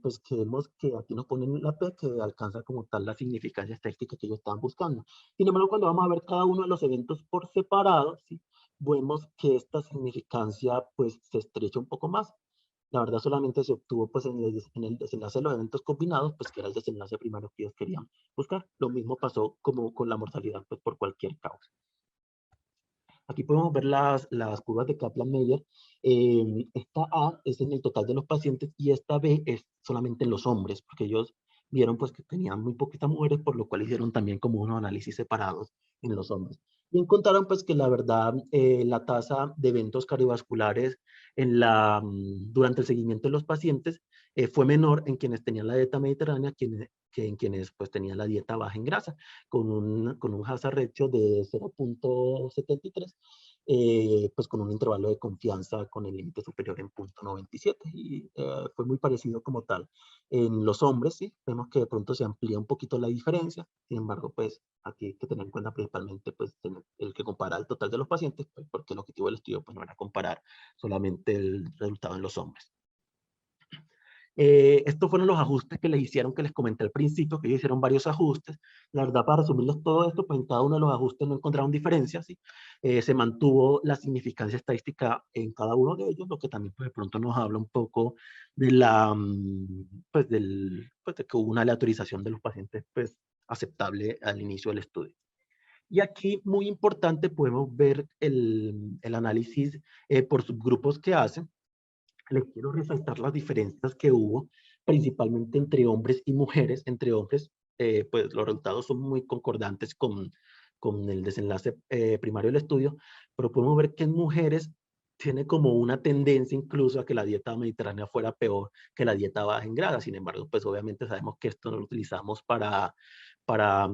Speaker 1: Pues creemos que aquí nos ponen la P que alcanza como tal la significancia estadística que ellos estaban buscando. Sin embargo, cuando vamos a ver cada uno de los eventos por separado, ¿sí? Vemos que esta significancia pues se estrecha un poco más. La verdad solamente se obtuvo pues en el desenlace de los eventos combinados, pues que era el desenlace primario que ellos querían buscar. Lo mismo pasó como con la mortalidad pues por cualquier causa. Aquí podemos ver las curvas de Kaplan-Meier. Esta A es en el total de los pacientes y esta B es solamente en los hombres, porque ellos vieron pues que tenían muy poquitas mujeres, por lo cual hicieron también como unos análisis separados en los hombres. Y encontraron pues que la verdad la tasa de eventos cardiovasculares durante el seguimiento de los pacientes fue menor en quienes tenían la dieta mediterránea que en quienes pues tenían la dieta baja en grasa, con un hazard ratio de 0.73, pues con un intervalo de confianza con el límite superior en 0.97. Y fue muy parecido como tal. En los hombres, sí, vemos que de pronto se amplía un poquito la diferencia. Sin embargo, pues aquí hay que tener en cuenta principalmente pues, el que compara el total de los pacientes, pues, porque el objetivo del estudio pues, no era comparar solamente el resultado en los hombres. Estos fueron los ajustes que les hicieron, que les comenté al principio, que ellos hicieron varios ajustes. La verdad, para resumirlos todo esto, pues en cada uno de los ajustes no encontraron diferencias, ¿sí? Se mantuvo la significancia estadística en cada uno de ellos, lo que también pues, de pronto nos habla un poco de pues, pues de que hubo una aleatorización de los pacientes pues, aceptable al inicio del estudio. Y aquí, muy importante, podemos ver el análisis por subgrupos que hacen. Les quiero resaltar las diferencias que hubo, principalmente entre hombres y mujeres. Entre hombres, pues los resultados son muy concordantes con el desenlace primario del estudio, pero podemos ver que en mujeres tiene como una tendencia incluso a que la dieta mediterránea fuera peor que la dieta baja en grasa. Sin embargo, pues obviamente sabemos que esto no lo utilizamos para, para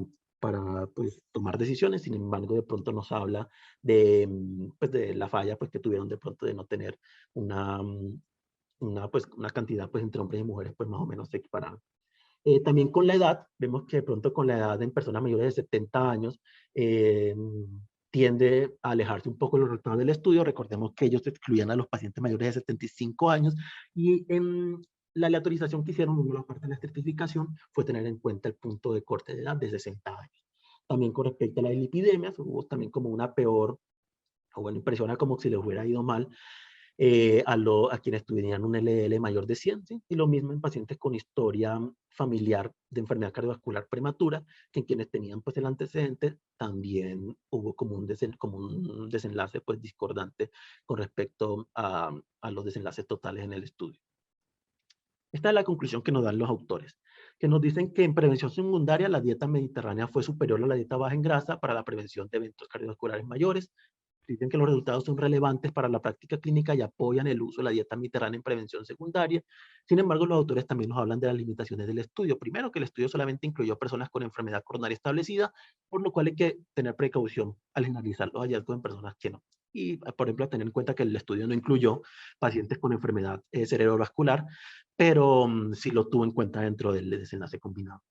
Speaker 1: pues, tomar decisiones. Sin embargo, de pronto nos habla pues, de la falla pues, que tuvieron de pronto de no tener una, pues, una cantidad pues, entre hombres y mujeres pues, más o menos equiparada. También con la edad, vemos que de pronto con la edad en personas mayores de 70 años tiende a alejarse un poco de los resultados del estudio. Recordemos que ellos excluían a los pacientes mayores de 75 años y en la aleatorización que hicieron, una parte de la estratificación, fue tener en cuenta el punto de corte de edad de 60 años. También con respecto a las lipidemias, hubo también como una peor, o bueno, impresiona como si les hubiera ido mal a quienes tuvieran un LDL mayor de 100, ¿sí? Y lo mismo en pacientes con historia familiar de enfermedad cardiovascular prematura, que en quienes tenían pues el antecedente también hubo como un desenlace pues discordante con respecto a los desenlaces totales en el estudio. Esta es la conclusión que nos dan los autores, que nos dicen que en prevención secundaria la dieta mediterránea fue superior a la dieta baja en grasa para la prevención de eventos cardiovasculares mayores. Dicen que los resultados son relevantes para la práctica clínica y apoyan el uso de la dieta mediterránea en prevención secundaria. Sin embargo, los autores también nos hablan de las limitaciones del estudio. Primero, que el estudio solamente incluyó personas con enfermedad coronaria establecida, por lo cual hay que tener precaución al analizar los hallazgos en personas que no. Y, por ejemplo, tener en cuenta que el estudio no incluyó pacientes con enfermedad cerebrovascular, pero sí lo tuvo en cuenta dentro del desenlace combinado.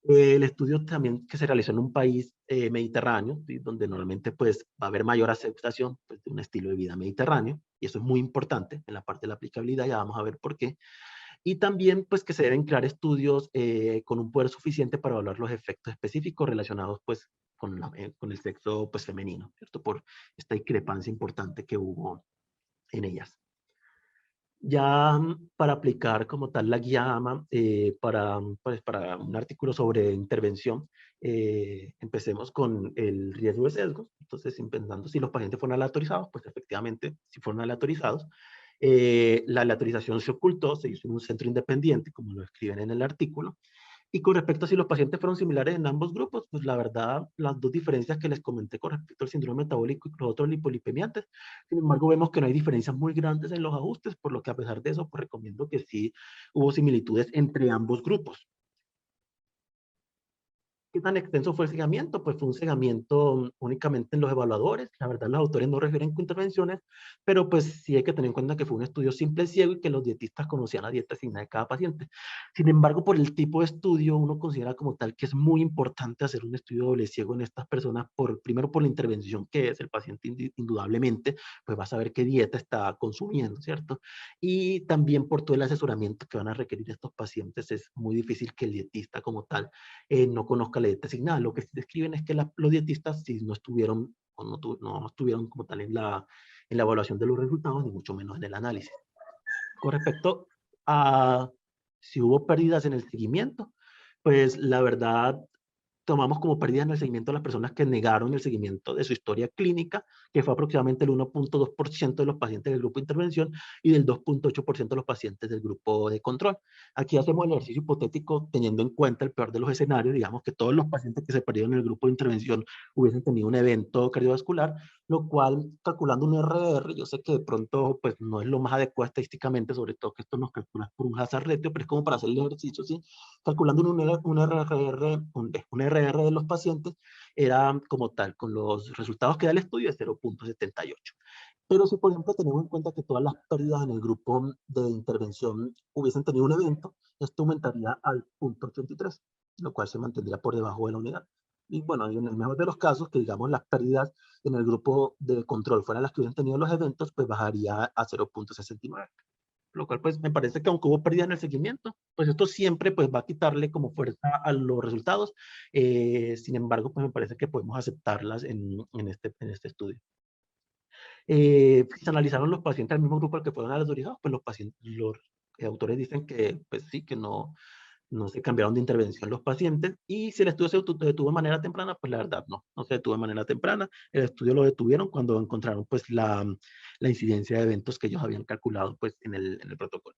Speaker 1: El estudio también que se realizó en un país mediterráneo, ¿sí? Donde normalmente pues, va a haber mayor aceptación pues, de un estilo de vida mediterráneo, y eso es muy importante en la parte de la aplicabilidad, ya vamos a ver por qué. Y también pues, que se deben crear estudios con un poder suficiente para evaluar los efectos específicos relacionados pues, con el sexo pues, femenino, ¿cierto? Por esta discrepancia importante que hubo en ellas. Ya para aplicar como tal la guía AMA, pues, para un artículo sobre intervención, empecemos con el riesgo de sesgos. Entonces, pensando si los pacientes fueron aleatorizados, pues efectivamente, si fueron aleatorizados, la aleatorización se ocultó, se hizo en un centro independiente, como lo escriben en el artículo. Y con respecto a si los pacientes fueron similares en ambos grupos, pues la verdad, las dos diferencias que les comenté con respecto al síndrome metabólico y los otros lipolipemiantes, sin embargo, vemos que no hay diferencias muy grandes en los ajustes, por lo que a pesar de eso, pues recomiendo que sí hubo similitudes entre ambos grupos. ¿Qué tan extenso fue el seguimiento? Pues fue un seguimiento únicamente en los evaluadores. La verdad, los autores no refieren con intervenciones, pero pues sí hay que tener en cuenta que fue un estudio simple ciego y que los dietistas conocían la dieta asignada de cada paciente. Sin embargo, por el tipo de estudio, uno considera como tal que es muy importante hacer un estudio doble ciego en estas personas, primero por la intervención que es el paciente indudablemente, pues va a saber qué dieta está consumiendo, ¿cierto? Y también por todo el asesoramiento que van a requerir estos pacientes, es muy difícil que el dietista como tal no conozca la dieta asignada. Lo que sí describen es que los dietistas sí no estuvieron, o no estuvieron como tal en la evaluación de los resultados, ni mucho menos en el análisis. Con respecto a si hubo pérdidas en el seguimiento, pues la verdad tomamos como pérdida en el seguimiento a las personas que negaron el seguimiento de su historia clínica, que fue aproximadamente el 1.2% de los pacientes del grupo de intervención y del 2.8% de los pacientes del grupo de control. Aquí hacemos el ejercicio hipotético teniendo en cuenta el peor de los escenarios, digamos que todos los pacientes que se perdieron en el grupo de intervención hubiesen tenido un evento cardiovascular, lo cual, calculando un RR, yo sé que de pronto pues no es lo más adecuado estadísticamente, sobre todo que esto nos calcula por un hazard ratio, pero es como para hacer el ejercicio, ¿sí? Calculando un RR, un RR de los pacientes, era como tal, con los resultados que da el estudio, de 0.78. Pero si, por ejemplo, tenemos en cuenta que todas las pérdidas en el grupo de intervención hubiesen tenido un evento, esto aumentaría al 0.83, lo cual se mantendría por debajo de la unidad. Y bueno, y en el mejor de los casos, que digamos las pérdidas en el grupo de control fueran las que hubiesen tenido los eventos, pues bajaría a 0.69. Lo cual pues me parece que aunque hubo pérdida en el seguimiento, pues esto siempre pues va a quitarle como fuerza a los resultados. Sin embargo, pues me parece que podemos aceptarlas en este estudio. Se analizaron los pacientes del mismo grupo al que fueron aleatorizados, pues los pacientes, los autores dicen que pues sí, que no se cambiaron de intervención los pacientes, y si el estudio se detuvo de manera temprana, pues la verdad no se detuvo de manera temprana. El estudio lo detuvieron cuando encontraron pues la incidencia de eventos que ellos habían calculado pues en el protocolo.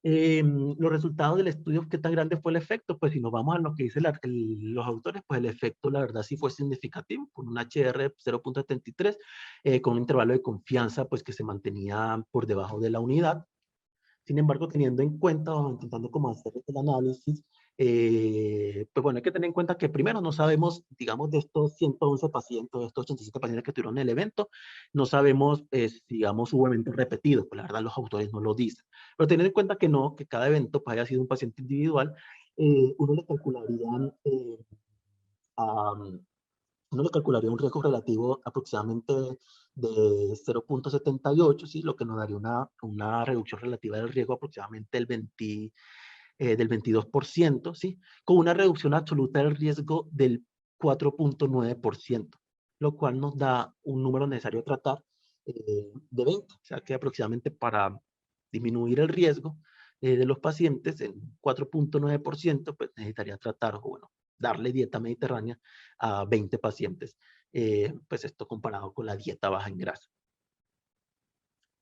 Speaker 1: Los resultados del estudio, ¿qué tan grande fue el efecto? Pues si nos vamos a lo que dicen los autores, pues el efecto, la verdad, sí fue significativo, con un HR 0.73, con un intervalo de confianza, pues que se mantenía por debajo de la unidad. Sin embargo, teniendo en cuenta, o intentando como hacer el análisis, pues bueno, hay que tener en cuenta que primero no sabemos, digamos, de estos 111 pacientes, de estos 87 pacientes que tuvieron el evento, no sabemos, si, digamos, hubo eventos repetidos, pues la verdad los autores no lo dicen. Pero teniendo en cuenta que no, que cada evento pues, haya sido un paciente individual, uno le calcularía a, uno le calcularía un riesgo relativo aproximadamente de 0.78, ¿sí? Lo que nos daría una reducción relativa del riesgo aproximadamente del 22%, ¿sí? Con una reducción absoluta del riesgo del 4.9%, lo cual nos da un número necesario a tratar de 20. O sea que aproximadamente para disminuir el riesgo de los pacientes en 4.9%, pues necesitaría tratar, o bueno, darle dieta mediterránea a 20 pacientes. Pues esto comparado con la dieta baja en grasa.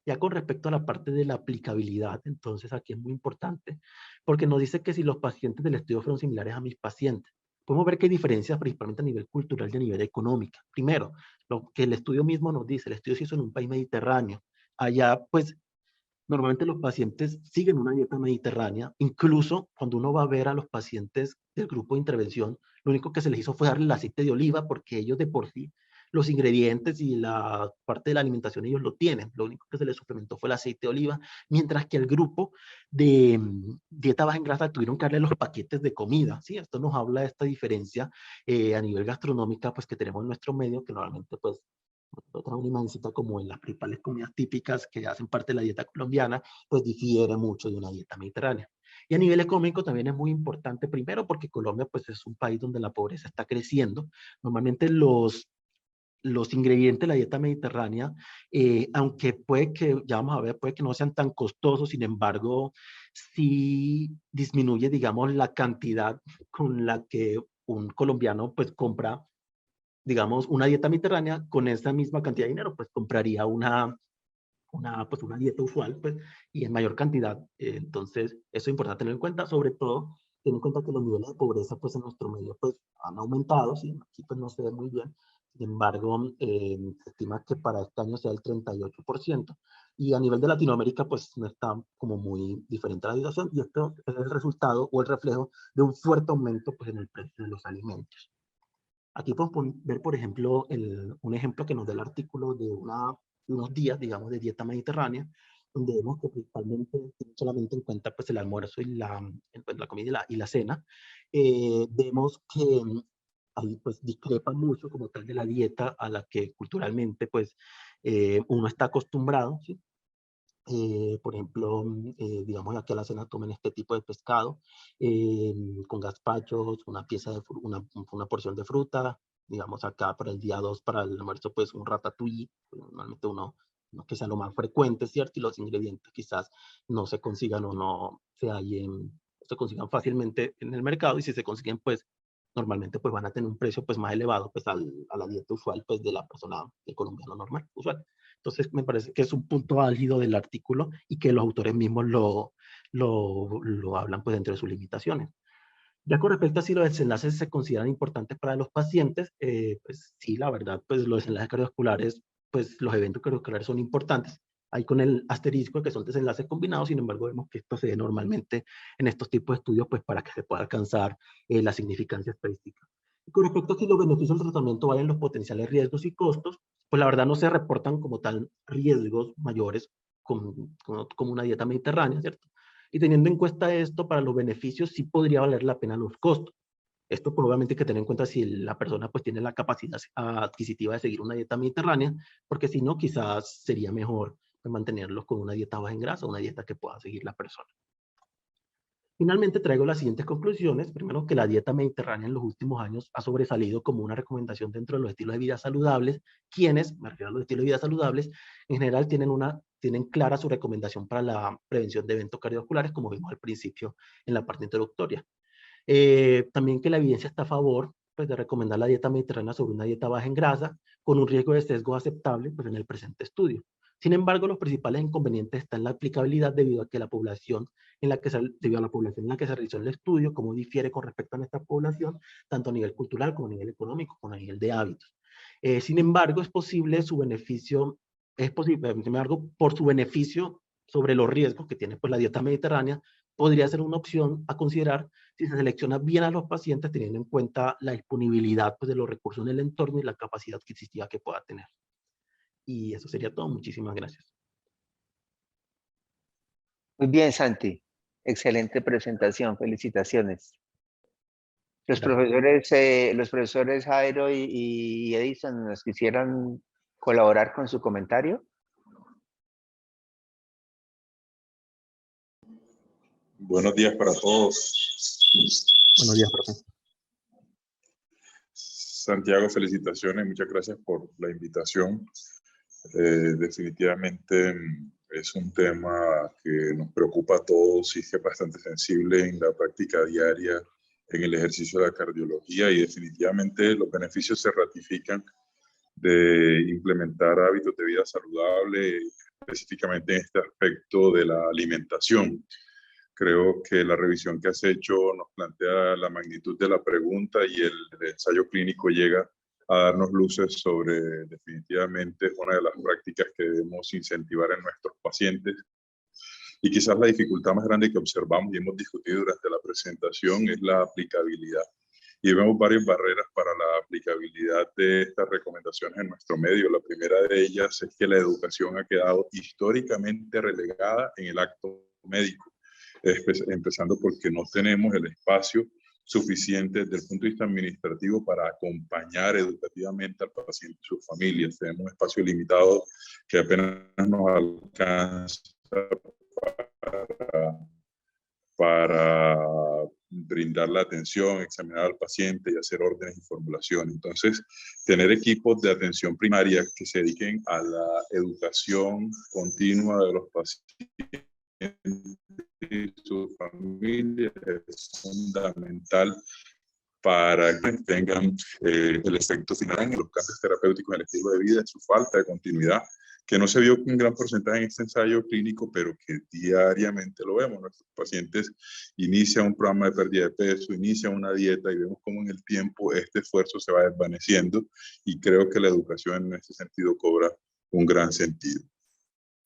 Speaker 1: Ya con respecto a la parte de la aplicabilidad, entonces aquí es muy importante, porque nos dice que si los pacientes del estudio fueron similares a mis pacientes, podemos ver que hay diferencias principalmente a nivel cultural y a nivel económico. Primero, lo que el estudio mismo nos dice, el estudio se hizo en un país mediterráneo. Allá, pues, normalmente los pacientes siguen una dieta mediterránea, incluso cuando uno va a ver a los pacientes del grupo de intervención, lo único que se les hizo fue darle el aceite de oliva porque ellos de por sí, los ingredientes y la parte de la alimentación ellos lo tienen, lo único que se les suplementó fue el aceite de oliva, mientras que el grupo de dieta baja en grasa tuvieron que darle los paquetes de comida, ¿sí? Esto nos habla de esta diferencia a nivel gastronómica pues que tenemos en nuestro medio, que normalmente pues otra una imagencita como en las principales comidas típicas que hacen parte de la dieta colombiana, pues difiere mucho de una dieta mediterránea. Y a nivel económico también es muy importante, primero porque Colombia pues es un país donde la pobreza está creciendo. Normalmente los ingredientes de la dieta mediterránea, aunque puede que, ya vamos a ver, puede que no sean tan costosos, sin embargo, sí disminuye, digamos, la cantidad con la que un colombiano pues compra, digamos, una dieta mediterránea con esa misma cantidad de dinero, pues compraría pues una dieta usual, pues, y en mayor cantidad. Entonces, eso es importante tener en cuenta, sobre todo, tener en cuenta que los niveles de pobreza, pues, en nuestro medio, pues, han aumentado, ¿sí? Aquí, pues, no se ve muy bien. Sin embargo, se estima que para este año sea el 38%. Y a nivel de Latinoamérica, pues, no está como muy diferente la situación. Y esto es el resultado o el reflejo de un fuerte aumento, pues, en el precio de los alimentos. Aquí podemos ver, por ejemplo, un ejemplo que nos da el artículo de unos días, digamos, de dieta mediterránea, donde vemos que principalmente tiene solamente en cuenta pues, el almuerzo y pues, la comida y la cena. Vemos que ahí pues discrepa mucho como tal de la dieta a la que culturalmente pues uno está acostumbrado, ¿sí? Por ejemplo, digamos aquí a la cena tomen este tipo de pescado con gazpachos, una porción de fruta, digamos acá para el día 2 para el almuerzo, pues un ratatouille, pues, normalmente no que sea lo más frecuente, ¿cierto? Y los ingredientes quizás no se consigan o no se consigan fácilmente en el mercado, y si se consiguen, pues normalmente pues van a tener un precio pues más elevado pues a la dieta usual pues de la persona, del colombiano normal, usual. Entonces me parece que es un punto álgido del artículo y que los autores mismos lo hablan pues dentro de sus limitaciones. Ya con respecto a si los desenlaces se consideran importantes para los pacientes, pues sí, la verdad, pues los desenlaces cardiovasculares, pues los eventos cardiovasculares son importantes. Hay con el asterisco que son desenlaces combinados, sin embargo, vemos que esto se ve normalmente en estos tipos de estudios, pues para que se pueda alcanzar la significancia estadística. Y con respecto a si los beneficios del tratamiento valen los potenciales riesgos y costos, pues la verdad no se reportan como tal riesgos mayores como una dieta mediterránea, ¿cierto? Y teniendo en cuenta esto, para los beneficios sí podría valer la pena los costos. Esto probablemente hay que tener en cuenta si la persona pues tiene la capacidad adquisitiva de seguir una dieta mediterránea, porque si no, quizás sería mejor mantenerlos con una dieta baja en grasa, una dieta que pueda seguir la persona. Finalmente traigo las siguientes conclusiones. Primero, que la dieta mediterránea en los últimos años ha sobresalido como una recomendación dentro de los estilos de vida saludables, quienes, me refiero a los estilos de vida saludables, en general tienen clara su recomendación para la prevención de eventos cardiovasculares, como vimos al principio en la parte introductoria. También que la evidencia está a favor pues, de recomendar la dieta mediterránea sobre una dieta baja en grasa, con un riesgo de sesgo aceptable pues, en el presente estudio. Sin embargo, los principales inconvenientes están en la aplicabilidad debido a la población en la que se realizó el estudio, cómo difiere con respecto a nuestra población, tanto a nivel cultural como a nivel económico, como a nivel de hábitos. Sin embargo, es posible sin embargo, por su beneficio sobre los riesgos que tiene pues, la dieta mediterránea, podría ser una opción a considerar si se selecciona bien a los pacientes teniendo en cuenta la disponibilidad pues, de los recursos en el entorno y la capacidad adquisitiva que pueda tener. Y eso sería todo. Muchísimas gracias.
Speaker 2: Muy bien, Santi. Excelente presentación. Felicitaciones.
Speaker 1: Gracias.
Speaker 2: Los profesores Jairo y Edison nos quisieran colaborar con su comentario.
Speaker 3: Buenos días para todos.
Speaker 1: Buenos días, profe.
Speaker 3: Santiago, felicitaciones. Muchas gracias por la invitación. Definitivamente es un tema que nos preocupa a todos y que es bastante sensible en la práctica diaria, en el ejercicio de la cardiología, y definitivamente los beneficios se ratifican de implementar hábitos de vida saludable, específicamente en este aspecto de la alimentación. Creo que la revisión que has hecho nos plantea la magnitud de la pregunta y el ensayo clínico llega a darnos luces sobre definitivamente una de las prácticas que debemos incentivar en nuestros pacientes. Y quizás la dificultad más grande que observamos y hemos discutido durante la presentación es la aplicabilidad. Y vemos varias barreras para la aplicabilidad de estas recomendaciones en nuestro medio. La primera de ellas es que la educación ha quedado históricamente relegada en el acto médico, empezando porque no tenemos el espacio suficiente desde el punto de vista administrativo para acompañar educativamente al paciente y sus familias. Tenemos un espacio limitado que apenas nos alcanza para brindar la atención, examinar al paciente y hacer órdenes y formulaciones. Entonces, tener equipos de atención primaria que se dediquen a la educación continua de los pacientes y su familia es fundamental para que tengan el efecto final en los cambios terapéuticos en el estilo de vida, su falta de continuidad, que no se vio un gran porcentaje en este ensayo clínico, pero que diariamente lo vemos. Nuestros pacientes inician un programa de pérdida de peso, inician una dieta y vemos cómo en el tiempo este esfuerzo se va desvaneciendo, y creo que la educación en ese sentido cobra un gran sentido.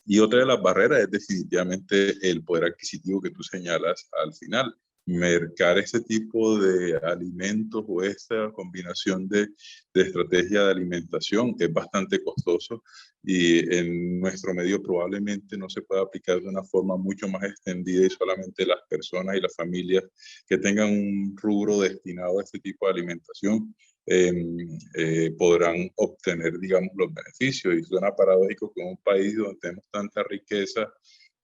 Speaker 3: Y otra de las barreras es definitivamente el poder adquisitivo que tú señalas al final. Mercar este tipo de alimentos o esta combinación de estrategia de alimentación es bastante costoso, y en nuestro medio probablemente no se pueda aplicar de una forma mucho más extendida, y solamente las personas y las familias que tengan un rubro destinado a este tipo de alimentación podrán obtener, digamos, los beneficios. Y suena paradójico que en un país donde tenemos tanta riqueza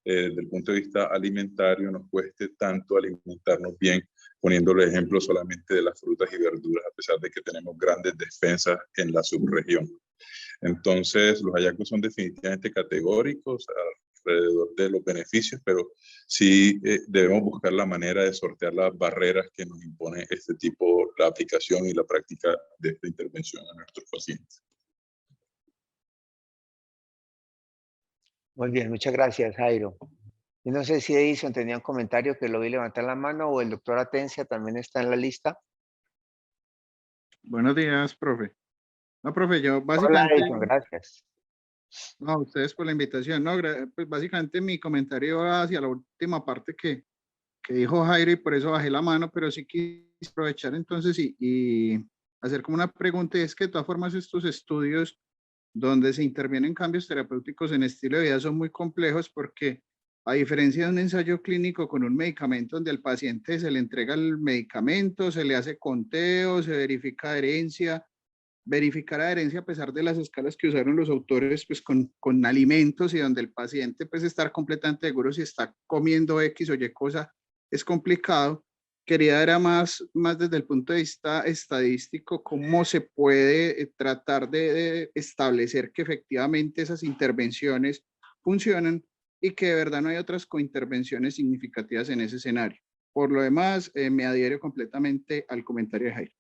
Speaker 3: desde el punto de vista alimentario nos cueste tanto alimentarnos bien, poniéndole ejemplo solamente de las frutas y verduras, a pesar de que tenemos grandes despensas en la subregión. Entonces, los hallazgos son definitivamente categóricos alrededor de los beneficios, pero sí debemos buscar la manera de sortear las barreras que nos impone este tipo, la aplicación y la práctica de esta intervención a nuestros pacientes.
Speaker 2: Muy bien, muchas gracias, Jairo. Y no sé si Edison tenía un comentario que lo vi levantar la mano, o el doctor Atencia también está en la lista.
Speaker 4: Buenos días, profe. No, profe, yo
Speaker 2: Hola,
Speaker 4: básicamente,
Speaker 2: Edison, gracias.
Speaker 4: no, ustedes por la invitación. No, pues básicamente mi comentario va hacia la última parte que dijo Jairo y por eso bajé la mano, pero sí quise aprovechar entonces y hacer como una pregunta. Y es que de todas formas estos estudios donde se intervienen cambios terapéuticos en estilo de vida son muy complejos porque a diferencia de un ensayo clínico con un medicamento donde al paciente se le entrega el medicamento, se le hace conteo, se verifica adherencia, verificar adherencia a pesar de las escalas que usaron los autores pues con alimentos y donde el paciente pues estar completamente seguro si está comiendo X o Y cosa es complicado. Quería era más desde el punto de vista estadístico cómo se puede tratar de establecer que efectivamente esas intervenciones funcionan y que de verdad no hay otras cointervenciones significativas en ese escenario. Por lo demás, me adhiero completamente al comentario de Jairo.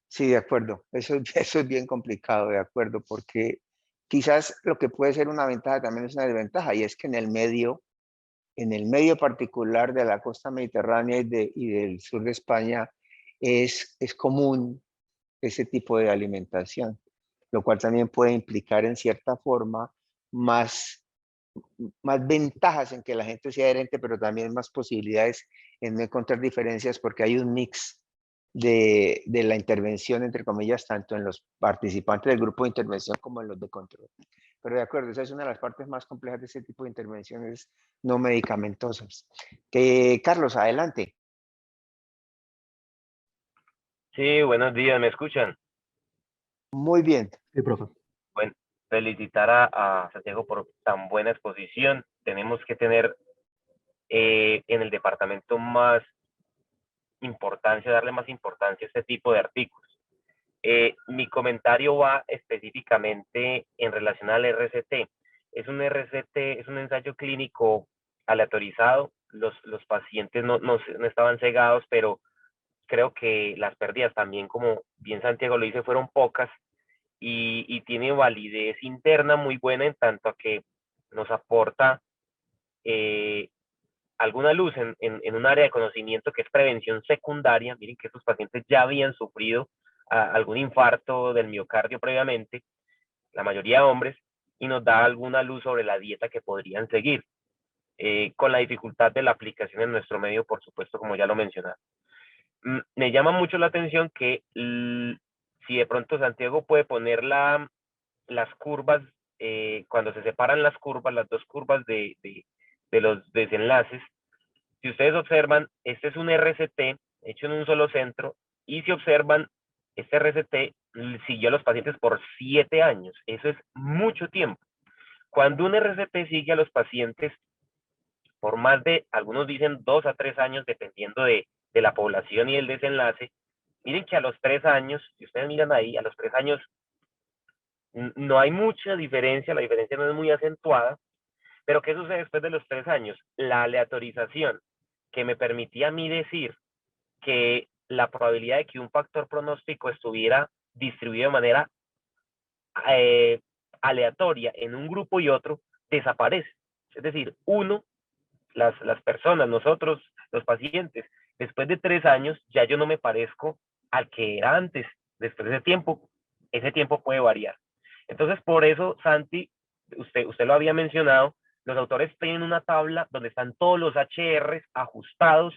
Speaker 2: Sí, de acuerdo. Eso es bien complicado, de acuerdo, porque quizás lo que puede ser una ventaja también es una desventaja, y es que en el medio particular de la costa mediterránea y del sur de España, es común ese tipo de alimentación, lo cual también puede implicar en cierta forma más, más ventajas en que la gente sea adherente, pero también más posibilidades en no encontrar diferencias porque hay un mix de la intervención, entre comillas, tanto en los participantes del grupo de intervención como en los de control. Pero de acuerdo, esa es una de las partes más complejas de ese tipo de intervenciones no medicamentosas. Carlos, adelante.
Speaker 5: Sí, buenos días, ¿me escuchan?
Speaker 2: Muy bien.
Speaker 1: Sí, profe.
Speaker 5: Bueno, felicitar a Santiago por tan buena exposición. Tenemos que tener en el departamento más importancia, darle más importancia a este tipo de artículos. Mi comentario va específicamente en relación al RCT. Es un RCT, es un ensayo clínico aleatorizado. Los pacientes no estaban cegados, pero creo que las pérdidas también, como bien Santiago lo dice, fueron pocas y tiene validez interna muy buena en tanto a que nos aporta alguna luz en un área de conocimiento que es prevención secundaria. Miren que estos pacientes ya habían sufrido algún infarto del miocardio previamente, la mayoría hombres, y nos da alguna luz sobre la dieta que podrían seguir, con la dificultad de la aplicación en nuestro medio, por supuesto, como ya lo mencionaba. Me llama mucho la atención que si de pronto Santiago puede poner las curvas, cuando se separan las curvas, las dos curvas de los desenlaces, si ustedes observan, este es un RCT hecho en un solo centro, y si observan, este RCT siguió a los pacientes por 7 años. Eso es mucho tiempo. Cuando un RCT sigue a los pacientes por más de, algunos dicen 2 a 3 años, dependiendo de la población y el desenlace, miren que a los 3 años, si ustedes miran ahí, a los 3 años no hay mucha diferencia, la diferencia no es muy acentuada, pero ¿qué sucede después de los 3 años? La aleatorización que me permitía a mí decir que la probabilidad de que un factor pronóstico estuviera distribuido de manera aleatoria en un grupo y otro, desaparece. Es decir, las personas, nosotros, los pacientes, después de 3 años, ya yo no me parezco al que era antes. Después de ese tiempo puede variar. Entonces, por eso, Santi, usted lo había mencionado, los autores tienen una tabla donde están todos los HR ajustados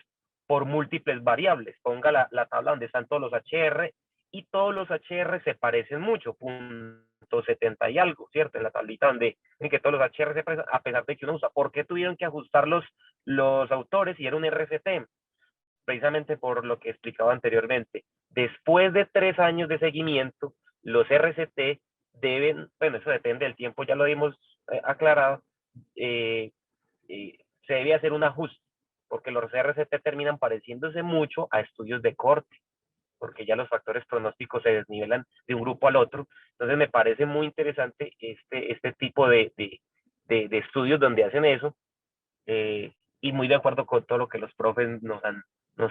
Speaker 5: por múltiples variables. Ponga la tabla donde están todos los HR, y todos los HR se parecen mucho, punto 70 y algo, ¿cierto? En la tablita donde en que todos los HR se parecen, a pesar de que uno usa. ¿Por qué tuvieron que ajustar los autores y era un RCT? Precisamente por lo que explicaba anteriormente. Después de 3 años de seguimiento, los RCT deben, bueno, eso depende del tiempo, ya lo hemos aclarado, se debe hacer un ajuste, porque los RCT terminan pareciéndose mucho a estudios de corte. porque ya los factores pronósticos se desnivelan de un grupo al otro. Entonces me parece muy interesante este tipo de estudios donde hacen eso, y muy de acuerdo con todo lo que los profes nos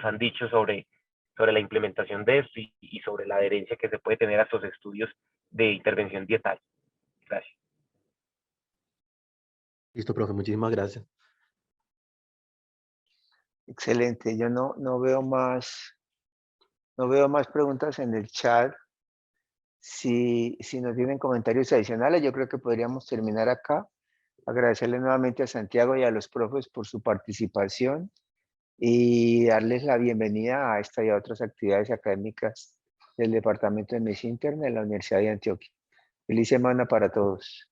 Speaker 5: han dicho sobre la implementación de esto y sobre la adherencia que se puede tener a estos estudios de intervención dietal. Gracias.
Speaker 1: Listo, profe, muchísimas gracias.
Speaker 2: Excelente. Yo no veo más preguntas en el chat. Si no tienen comentarios adicionales, yo creo que podríamos terminar acá. Agradecerle nuevamente a Santiago y a los profes por su participación y darles la bienvenida a esta y a otras actividades académicas del Departamento de Medicina Interna de la Universidad de Antioquia. Feliz semana para todos.